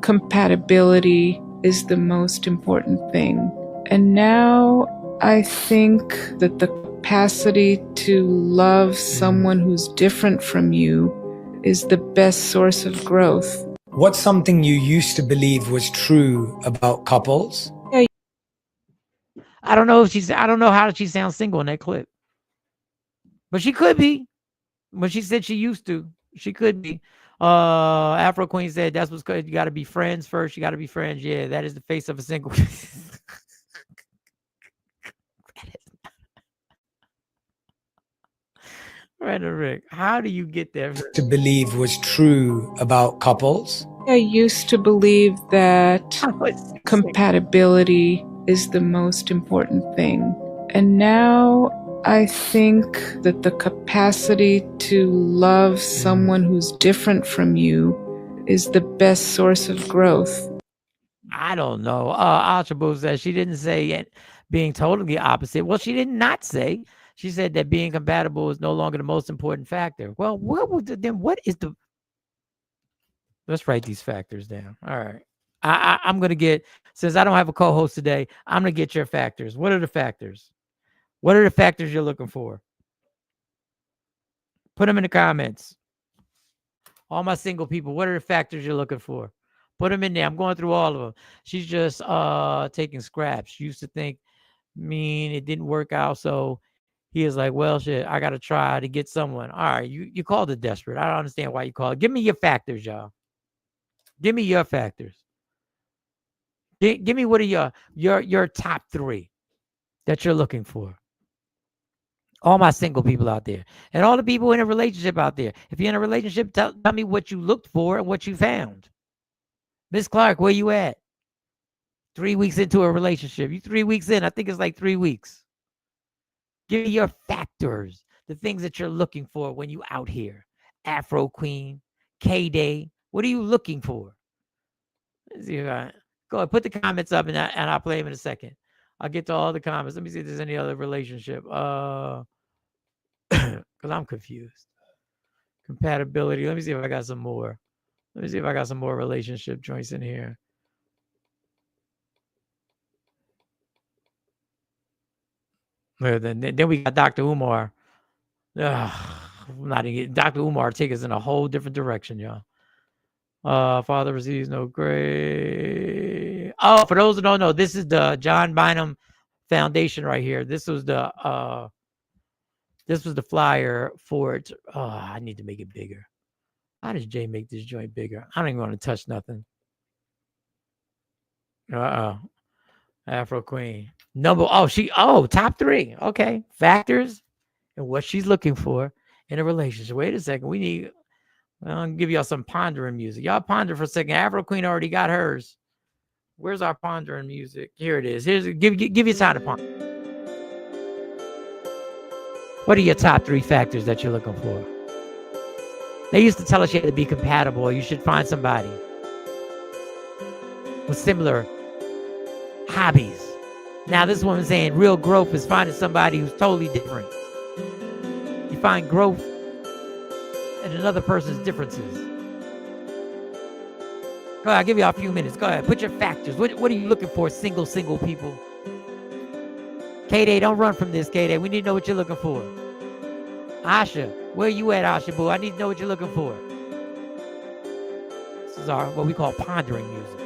compatibility is the most important thing. And now I think that the capacity to love someone who's different from you is the best source of growth. What's something you used to believe was true about couples? I don't know I don't know how she sounds single in that clip. But she could be. When she said she used to, she could be. Afro Queen said that's what's good. You got to be friends first. You got to be friends. Yeah, that is the face of a single. Random Rick, how do you get there? To believe was true about couples? I used to believe that compatibility is the most important thing. And now I think that the capacity to love someone who's different from you is the best source of growth. I don't know. Archibald says she didn't say it being totally opposite. Well, she did not say. She said that being compatible is no longer the most important factor. Well, what is the? Let's write these factors down. All right. I'm going to get, since I don't have a co-host today, I'm going to get your factors. What are the factors? What are the factors you're looking for? Put them in the comments. All my single people, what are the factors you're looking for? Put them in there. I'm going through all of them. She's just taking scraps. She used to think, it didn't work out. So he is like, well, shit, I got to try to get someone. All right, you called it desperate. I don't understand why you call it. Give me your factors, y'all. Give me your factors. Give me what are your top three that you're looking for. All my single people out there and all the people in a relationship out there. If you're in a relationship, tell me what you looked for and what you found. Miss Clark, where you at? 3 weeks into a relationship. You 3 weeks in. I think it's like 3 weeks. Give me your factors, the things that you're looking for when you out here. Afro Queen, K-Day. What are you looking for? Let's see. Go ahead, put the comments up and I'll play them in a second. I'll get to all the comments. Let me see if there's any other relationship. Because I'm confused. Compatibility. Let me see if I got some more. Let me see if I got some more relationship joints in here. Then we got Dr. Umar. Not even, Dr. Umar take us in a whole different direction, y'all. Father receives no grace. Oh, for those who don't know, this is the John Bynum Foundation right here. This was the flyer for it. Oh, I need to make it bigger. How does Jay make this joint bigger? I don't even want to touch nothing. Afro Queen. Top 3. Okay. Factors and what she's looking for in a relationship. Wait a second. I'll give y'all some pondering music. Y'all ponder for a second. Afro Queen already got hers. Where's our pondering music? Here it is. Give you time to ponder. What are your top 3 factors that you're looking for? They used to tell us you had to be compatible. You should find somebody with similar hobbies. Now this woman's saying real growth is finding somebody who's totally different. You find growth in another person's differences. Go ahead, I'll give you a few minutes. Go ahead, put your factors. What are you looking for, single people? K-Day, don't run from this, K-Day. We need to know what you're looking for. Asha, where you at, Asha Boo? I need to know what you're looking for. This is our what we call pondering music.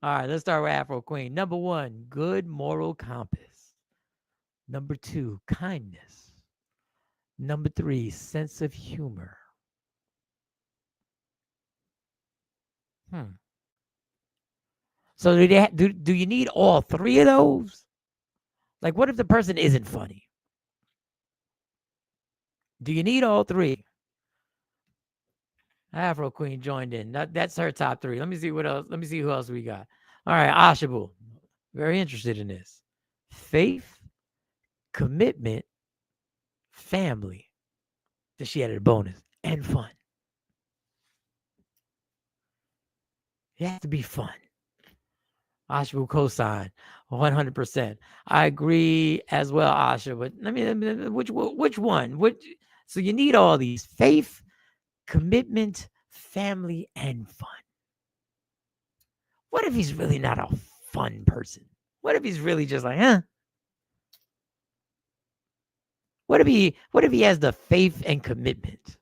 All right, let's start with Afro Queen. Number 1, good moral compass. Number 2, kindness. Number 3, sense of humor. So do you need all 3 of those? Like, what if the person isn't funny? Do you need all 3? Afro Queen joined in. That's her top 3. Let me see what else. Let me see who else we got. All right, Ashabu. Very interested in this. Faith, commitment, family. Then she added a bonus. And fun. It has to be fun. Asha will co-sign 100%. I agree as well, Asha. But which one? So you need all these: faith, commitment, family, and fun. What if he's really not a fun person? What if he's really just like, huh? What if he has the faith and commitment,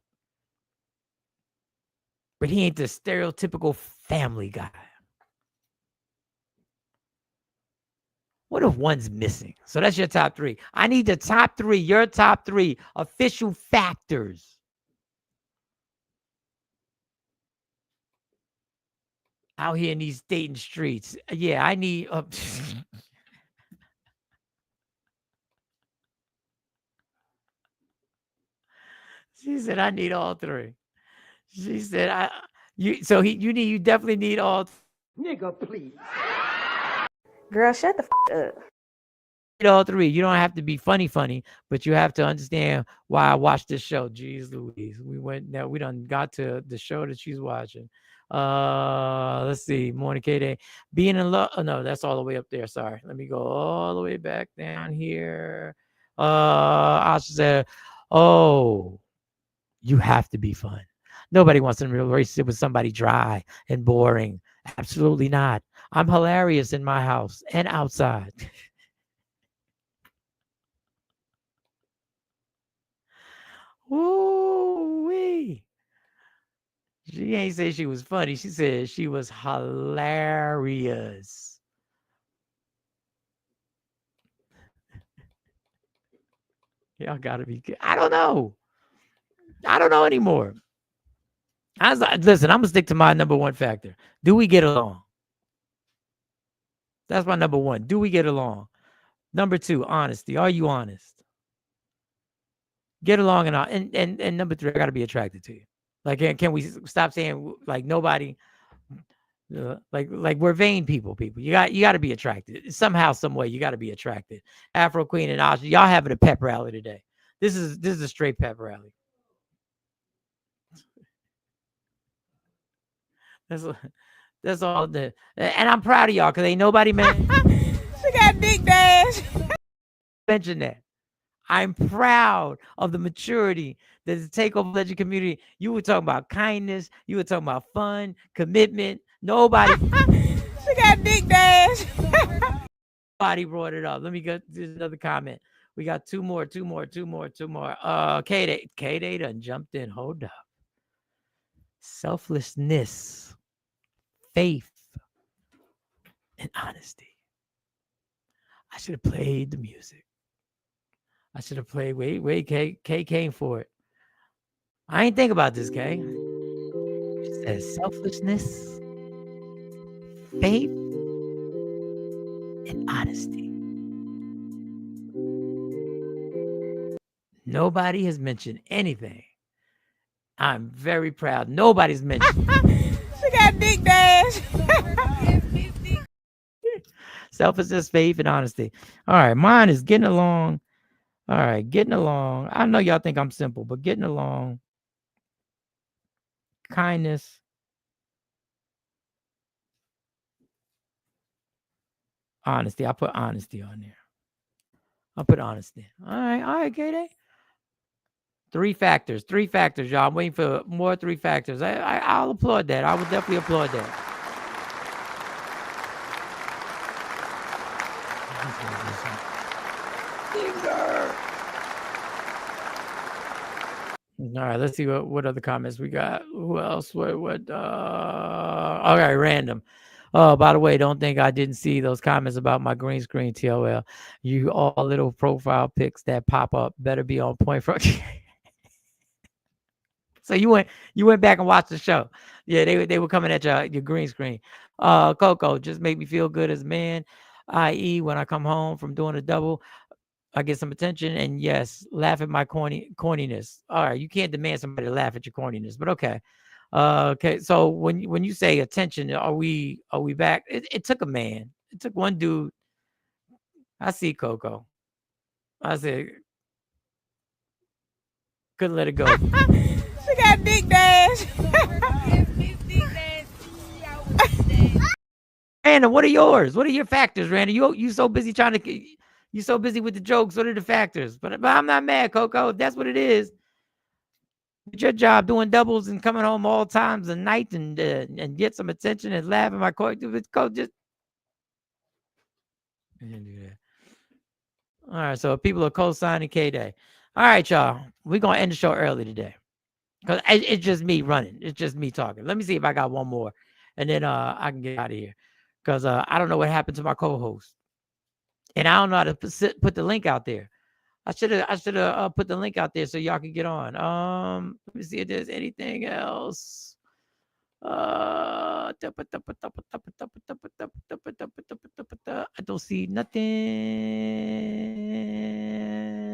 but he ain't the stereotypical family guy? What if one's missing? So that's your top 3. I need the top 3, your top 3 official factors. Out here in these Dayton streets. Yeah, I need... She said, I need all 3. She said, you definitely need all... Nigga, please. Girl, shut the up. All 3. You don't have to be funny, but you have to understand why I watched this show. Jeez Louise. We done got to the show that she's watching. Let's see. Morning K-Day. Being in love. Oh, no, that's all the way up there. Sorry. Let me go all the way back down here. I said, you have to be fun. Nobody wants a relationship with somebody dry and boring. Absolutely not. I'm hilarious in my house and outside. Woo-wee. She ain't say she was funny. She said she was hilarious. Y'all gotta be good. I don't know. I don't know anymore. Listen, I'm gonna stick to my number 1 factor. Do we get along? That's my number 1. Do we get along? Number 2, honesty. Are you honest? Get along and number 3, I gotta be attracted to you. Like, can we stop saying like nobody? Like we're vain people. You got to be attracted somehow, some way. You got to be attracted. Afro Queen and Asha, y'all having a pep rally today. This is a straight pep rally. That's all. And I'm proud of y'all because ain't nobody She got big dash. mention that. I'm proud of the maturity that the Takeover Legend community. You were talking about kindness. You were talking about fun, commitment. Nobody. She got big dash. Nobody brought it up. Let me get another comment. We got two more. K-Day done jumped in. Hold up. Selflessness, faith, and honesty. I should have played the music. I should have played. Wait, K came for it. I ain't think about this, K. She says selflessness, faith, and honesty. Nobody has mentioned anything. I'm very proud. Nobody's mentioned. She got Dick Dash. Selflessness, faith, and honesty. All right, mine is getting along. All right, getting along. I know y'all think I'm simple, but getting along. Kindness. Honesty. I put honesty on there. I'll put honesty. All right, K-Day. Three factors, y'all. I'm waiting for more 3 factors. I'll applaud that. I would definitely applaud that. All right, let's see what other comments we got. Who else? What? All right, random. Oh, by the way, don't think I didn't see those comments about my green screen TOL. You all little profile pics that pop up better be on point for. So you went back and watched the show. Yeah, they were coming at your green screen. Coco, just make me feel good as a man, i.e. when I come home from doing a double, I get some attention, and yes, laugh at my corniness. All right, you can't demand somebody to laugh at your corniness, but okay. Okay, so when you say attention, are we back? It took a man. It took one dude. I see Coco. I said, couldn't let it go. She got Dick Dash. Randa, what are yours? What are your factors, Randa? You so busy you so busy with the jokes. What are the factors? But I'm not mad, Coco. If that's what it is. It's your job doing doubles and coming home all times of night and get some attention and laugh at my coach. Just all right. So people are co-signing K-Day. All right, y'all. We're gonna end the show early today because it's just me running. It's just me talking. Let me see if I got one more, and then I can get out of here because I don't know what happened to my co-host, and I don't know how to put the link out there. I should have put the link out there so y'all can get on. Let me see if there's anything else. I don't see nothing.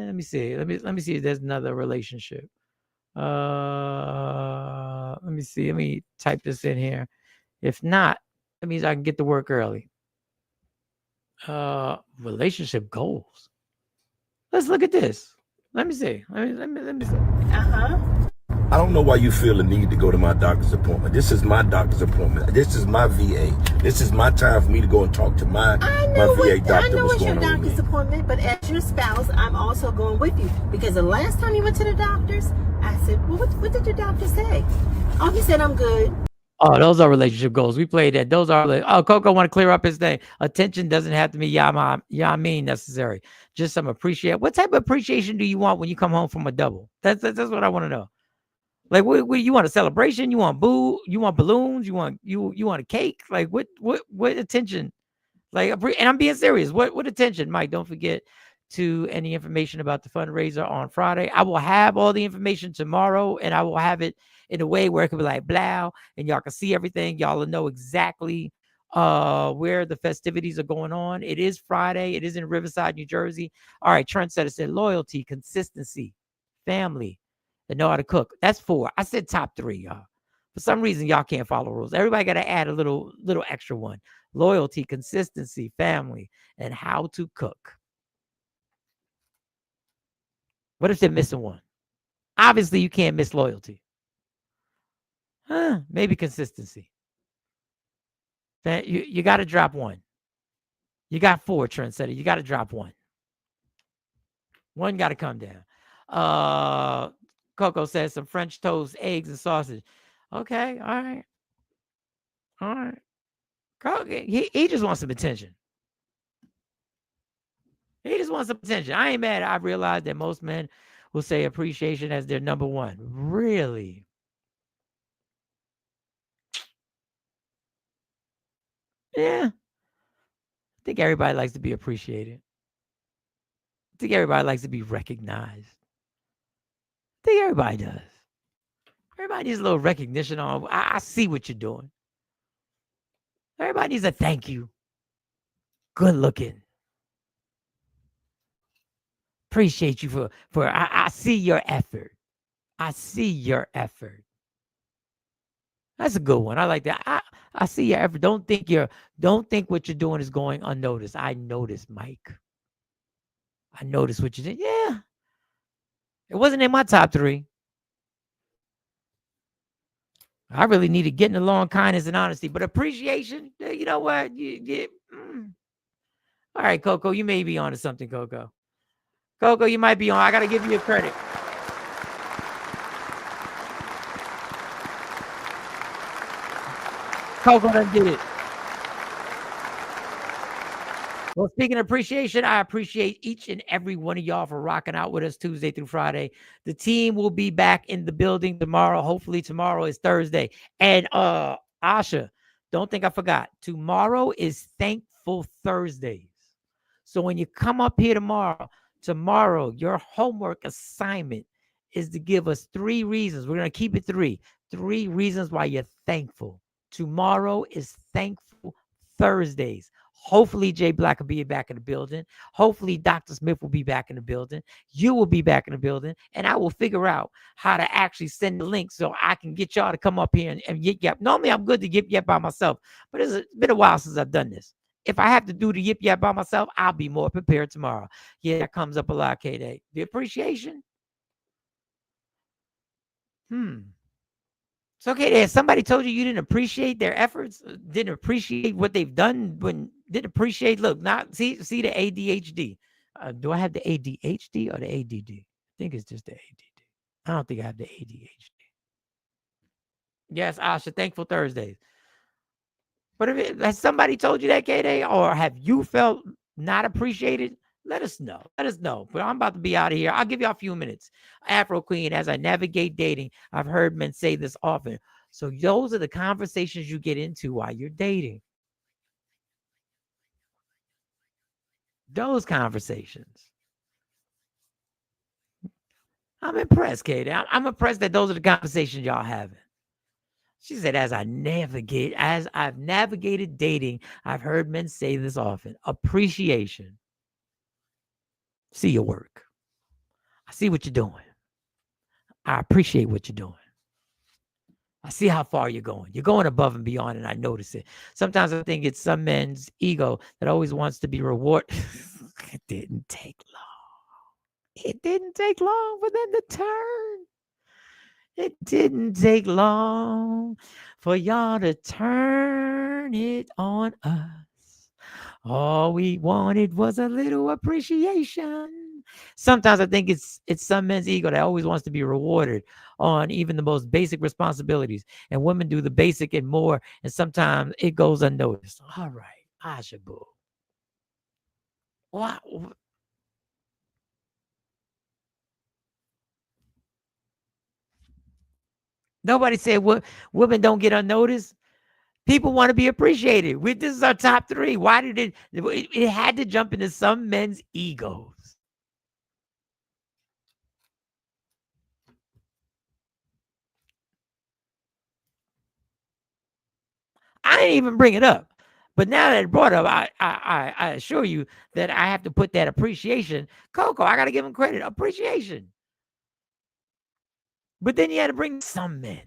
Let me see. Let me see if there's another relationship. Let me see. Let me type this in here. If not, that means I can get to work early. Relationship goals. Let's look at this. Let me see. Let me see. I don't know why you feel the need to go to my doctor's appointment. This is my doctor's appointment. This is my VA. This is my time for me to go and talk to my VA doctor. I know it's your doctor's appointment, but as your spouse, I'm also going with you. Because the last time you went to the doctor's, I said, well, what did your doctor say? Oh, he said, I'm good. Oh, those are relationship goals. We played that. Those are. Coco want to clear up his thing. Attention doesn't have to be yamin necessary. Just some appreciation. What type of appreciation do you want when you come home from a double? That's what I want to know. Like, what you want a celebration? You want you want balloons? You want a cake? Like, what attention? Like, and I'm being serious. What attention, Mike? Don't forget to any information about the fundraiser on Friday. I will have all the information tomorrow, and I will have it in a way where it could be like blah, and y'all can see everything. Y'all will know exactly where the festivities are going on. It is Friday. It is in Riverside, New Jersey. All right, Trendsetter said loyalty, consistency, family, and know how to cook. That's 4. I said top 3, y'all. For some reason, y'all can't follow rules. Everybody got to add a little extra one. Loyalty, consistency, family, and how to cook. What if they're missing one? Obviously, you can't miss loyalty. Maybe consistency. You got to drop one. You got 4, Trendsetter. You got to drop one. One got to come down. Coco says some French toast, eggs, and sausage. Okay, all right. All right. Coco, he just wants some attention. He just wants some attention. I ain't mad. I realize that most men will say appreciation as their number one. Really? Yeah. I think everybody likes to be appreciated. I think everybody likes to be recognized. I think everybody does. Everybody needs a little recognition on, I see what you're doing. Everybody needs a thank you. Good looking. Appreciate you for I see your effort. I see your effort. That's a good one. I like that. I see your effort. Don't think what you're doing is going unnoticed. I noticed, Mike. I noticed what you did. Yeah. It wasn't in my top 3. I really needed getting along, kindness, and honesty. But appreciation, you know what? All right, Coco, you may be on to something, Coco. Coco, you might be on. I got to give you a credit. Coco done did it. Well, speaking of appreciation, I appreciate each and every one of y'all for rocking out with us Tuesday through Friday. The team will be back in the building tomorrow. Hopefully tomorrow is Thursday. And Asha, don't think I forgot. Tomorrow is Thankful Thursdays. So when you come up here tomorrow, your homework assignment is to give us 3 reasons. We're going to keep it 3. 3 reasons why you're thankful. Tomorrow is Thankful Thursdays. Hopefully, Jay Black will be back in the building. Hopefully, Dr. Smith will be back in the building. You will be back in the building. And I will figure out how to actually send the link so I can get y'all to come up here and yip yap. Normally, I'm good to yip yap by myself, but it's been a while since I've done this. If I have to do the yip yap by myself, I'll be more prepared tomorrow. Yeah, that comes up a lot, K-Day. The appreciation. It's okay. If somebody told you didn't appreciate their efforts, didn't appreciate what they've done, didn't appreciate, look, not see the ADHD. Do I have the ADHD or the ADD? I think it's just the ADD. I don't think I have the ADHD. Yes, Asha, Thankful Thursdays. But has somebody told you that, K-Day, or have you felt not appreciated? Let us know. Let us know. But I'm about to be out of here. I'll give you a few minutes. Afro Queen, as I navigate dating, I've heard men say this often. So those are the conversations you get into while you're dating. Those conversations. I'm impressed, Katie. I'm impressed that those are the conversations y'all having. She said, as I've navigated dating, I've heard men say this often. Appreciation. See your work. I see what you're doing. I appreciate what you're doing. I see how far you're going. You're going above and beyond, and I notice it. Sometimes I think it's some men's ego that always wants to be rewarded. It didn't take long. It didn't take long for them to turn. It didn't take long for y'all to turn it on us. All we wanted was a little appreciation. Sometimes I think it's some men's ego that always wants to be rewarded on even the most basic responsibilities. And women do the basic and more, and sometimes it goes unnoticed. All right, Asha Boo. Wow. Nobody said what women don't get unnoticed. People want to be appreciated. This is our top 3. Why did it had to jump into some men's egos? I didn't even bring it up. But now that it brought up, I assure you that I have to put that appreciation. Coco, I got to give him credit. Appreciation. But then you had to bring some men.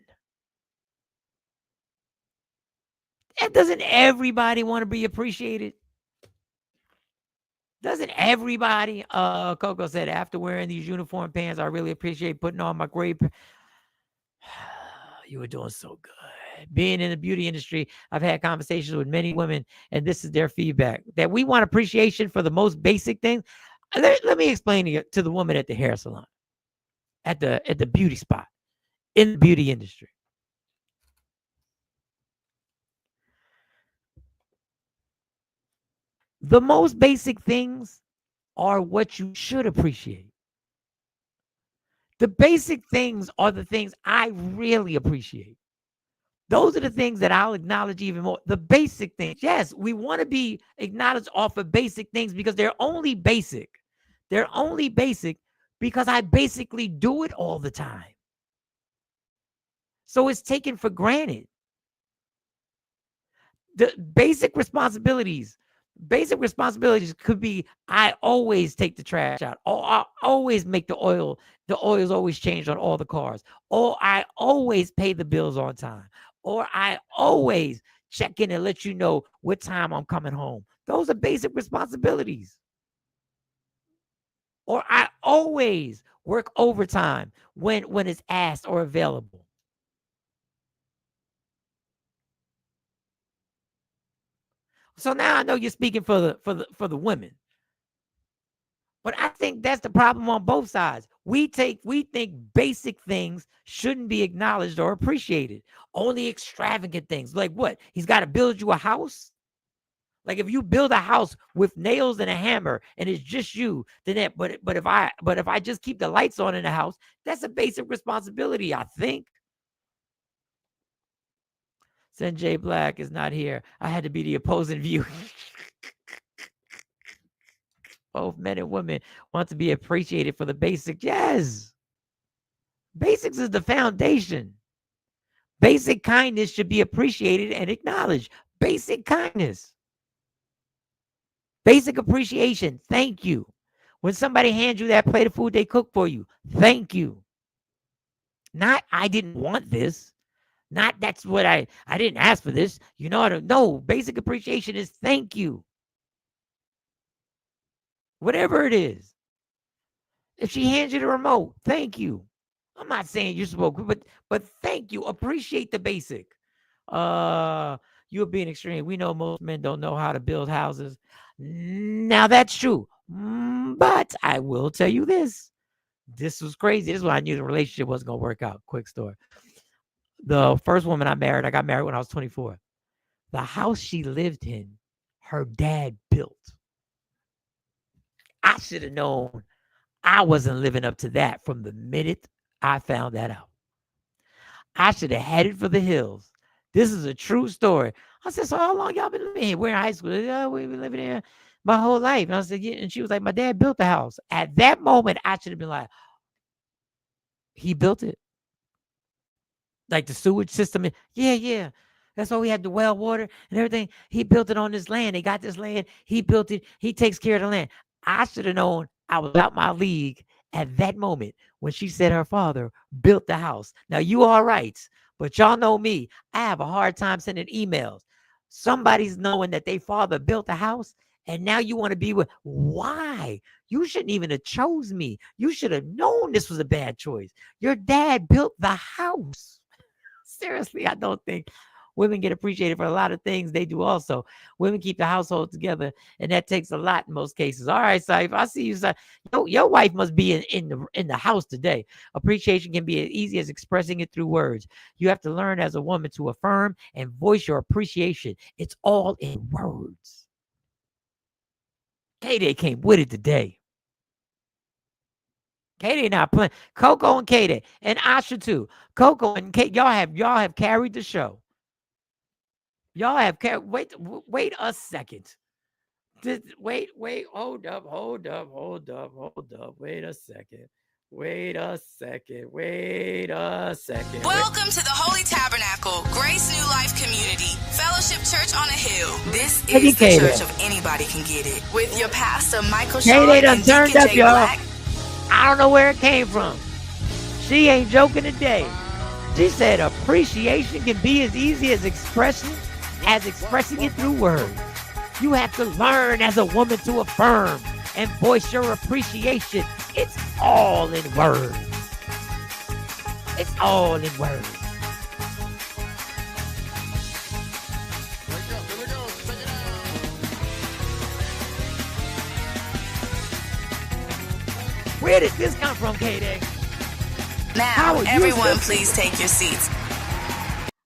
And doesn't everybody want to be appreciated? Doesn't everybody? Coco said, after wearing these uniform pants, I really appreciate putting on my gray. You were doing so good. Being in the beauty industry, I've had conversations with many women, and this is their feedback, that we want appreciation for the most basic things. Let me explain to the woman at the hair salon, at the beauty spot, in the beauty industry. The most basic things are what you should appreciate. The basic things are the things I really appreciate. Those are the things that I'll acknowledge even more. The basic things. Yes, we want to be acknowledged off of basic things because they're only basic. They're only basic because I basically do it all the time. So it's taken for granted. The basic responsibilities could be I always take the trash out. Or I always make the oil. The oil's always changed on all the cars. Or I always pay the bills on time. Or I always check in and let you know what time I'm coming home. Those are basic responsibilities. Or I always work overtime when it's asked or available. So now I know you're speaking for the women. But I think that's the problem on both sides. We think basic things shouldn't be acknowledged or appreciated. Only extravagant things. Like what? He's got to build you a house? Like if you build a house with nails and a hammer and it's just you, then that but if I just keep the lights on in the house, that's a basic responsibility, I think. Sanjay Black is not here. I had to be the opposing view. Both men and women want to be appreciated for the basics. Yes. Basics is the foundation. Basic kindness should be appreciated and acknowledged. Basic kindness. Basic appreciation. Thank you. When somebody hands you that plate of food they cook for you, thank you. Not, I didn't want this. Not, that's what I didn't ask for this. You know, no, basic appreciation is thank you. Whatever it is. If she hands you the remote, thank you. I'm not saying you're supposed to, but thank you. Appreciate the basic. You're being extreme. We know most men don't know how to build houses. Now that's true. But I will tell you this. This was crazy. This is when I knew the relationship wasn't going to work out. Quick story. The first woman I got married when I was 24. The house she lived in, her dad built. I should have known I wasn't living up to that from the minute I found that out. I should have headed for the hills. This is a true story. I said, so how long y'all been living here? We're in high school. Yeah, we've been living here my whole life. And I said, yeah. And she was like, my dad built the house. At that moment, I should have been like, he built it. Like the sewage system. Yeah. That's why we had the well water and everything. He built it on this land. They got this land. He built it. He takes care of the land. I should have known I was out my league at that moment when she said her father built the house. Now, you all right, but y'all know me. I have a hard time sending emails. Somebody's knowing that their father built a house, and now you want to be with. Why? You shouldn't even have chose me. You should have known this was a bad choice. Your dad built the house. Seriously, I don't think women get appreciated for a lot of things they do also. Women keep the household together, and that takes a lot in most cases. All right, Saif, I see you. Your wife must be in the house today. Appreciation can be as easy as expressing it through words. You have to learn as a woman to affirm and voice your appreciation. It's all in words. K-Day came with it today. K-Day not playing. Coco and K-Day and Asha too. Coco and K, y'all have carried the show. Y'all have carried. Wait a second. Wait, hold up. Wait a second. Welcome to the Holy Tabernacle, Grace New Life Community, Fellowship Church on a Hill. This is the church of anybody can get it. With your pastor, Michael Shaw K-Day and done Deacon turned up, Jay y'all. Black. I don't know where it came from. She ain't joking today. She said appreciation can be as easy as expressing it through words. You have to learn as a woman to affirm and voice your appreciation. It's all in words. It's all in words. Where did this come from, K-Day? Now, everyone, please take your seats.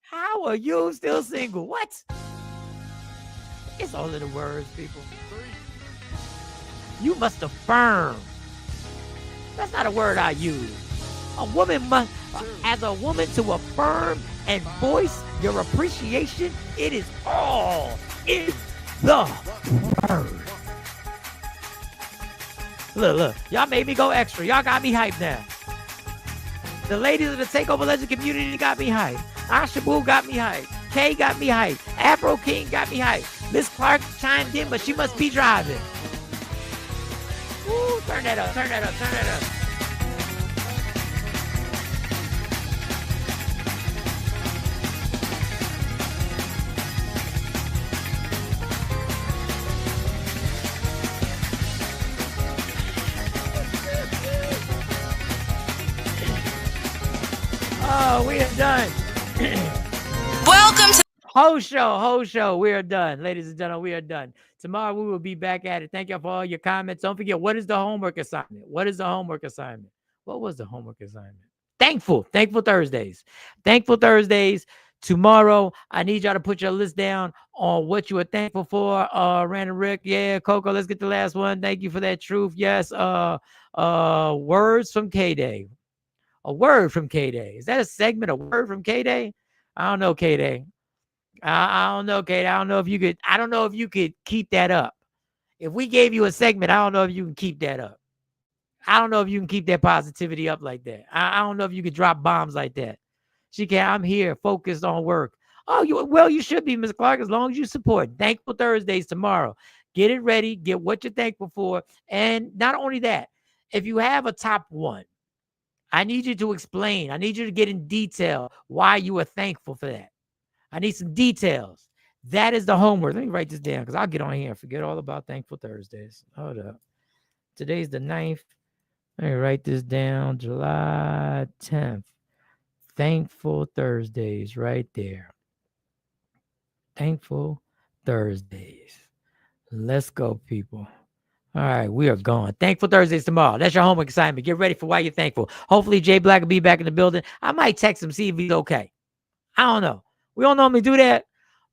How are you still single? What? It's all in the words, people. You must affirm. That's not a word I use. A woman must, as a woman, to affirm and voice your appreciation. It is all in the word. Look. Y'all made me go extra. Y'all got me hyped now. The ladies of the Takeover Legend community got me hyped. Ashabu got me hyped. Kay got me hyped. Afro King got me hyped. Miss Clark chimed in, but she must be driving. Woo, turn that up. Oh, we are done. Welcome to Whole show. We are done. Ladies and gentlemen, we are done. Tomorrow we will be back at it. Thank you for all your comments. Don't forget, what is the homework assignment? What was the homework assignment? Thankful Thursdays. Thankful Thursdays. Tomorrow, I need y'all to put your list down on what you are thankful for. Random Rick, yeah, Coco, let's get the last one. Thank you for that truth. Yes, words from K-Day. A word from K-Day. Is that a segment? A word from K-Day? I don't know, K-Day. I don't know, Kate. I don't know if you could keep that up. If we gave you a segment, I don't know if you can keep that up. I don't know if you can keep that positivity up like that. I don't know if you could drop bombs like that. She can't. I'm here, focused on work. Oh, you should be, Ms. Clark, as long as you support. Thankful Thursdays tomorrow. Get it ready. Get what you're thankful for. And not only that, if you have a top one, I need you to explain. I need you to get in detail why you are thankful for that. I need some details. That is the homework. Let me write this down because I'll get on here and forget all about Thankful Thursdays. Hold up. Today's the 9th. Let me write this down. July 10th. Thankful Thursdays right there. Thankful Thursdays. Let's go, people. All right, we are gone. Thankful Thursdays tomorrow. That's your homework assignment. Get ready for why you're thankful. Hopefully, Jay Black will be back in the building. I might text him, see if he's okay. I don't know. We don't normally do that,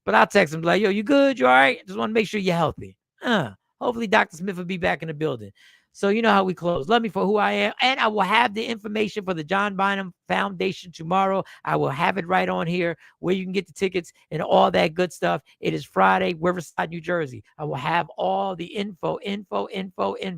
but I'll text him like, yo, you good? You all right? Just want to make sure you're healthy. Hopefully, Dr. Smith will be back in the building. So you know how we close. Love me for who I am. And I will have the information for the John Bynum Foundation tomorrow. I will have it right on here where you can get the tickets and all that good stuff. It is Friday, Riverside, New Jersey. I will have all the info.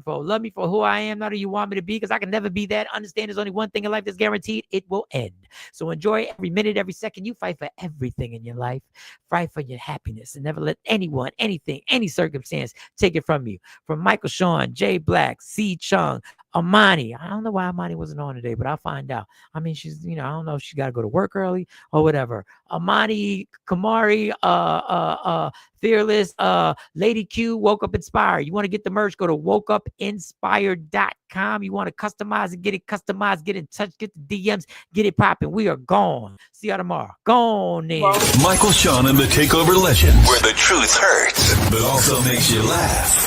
Love me for who I am, not who you want me to be, because I can never be that. Understand there's only one thing in life that's guaranteed. It will end. So enjoy every minute, every second. You fight for everything in your life. Fight for your happiness and never let anyone, anything, any circumstance take it from you. From Michael Sean, Jay Black, C. Chung, Amani. I don't know why Amani wasn't on today, but I'll find out. I mean, she's, I don't know if she got to go to work early or whatever. Amani, Kamari, Fearless, Lady Q, Woke Up Inspired. You want to get the merch, go to wokeupinspired.com. You want to customize it, get it customized, get in touch, get the DMs, get it popping. We are gone. See y'all tomorrow. Gone in. Michael Sean and the Takeover Legend, where the truth hurts, but also makes you laugh.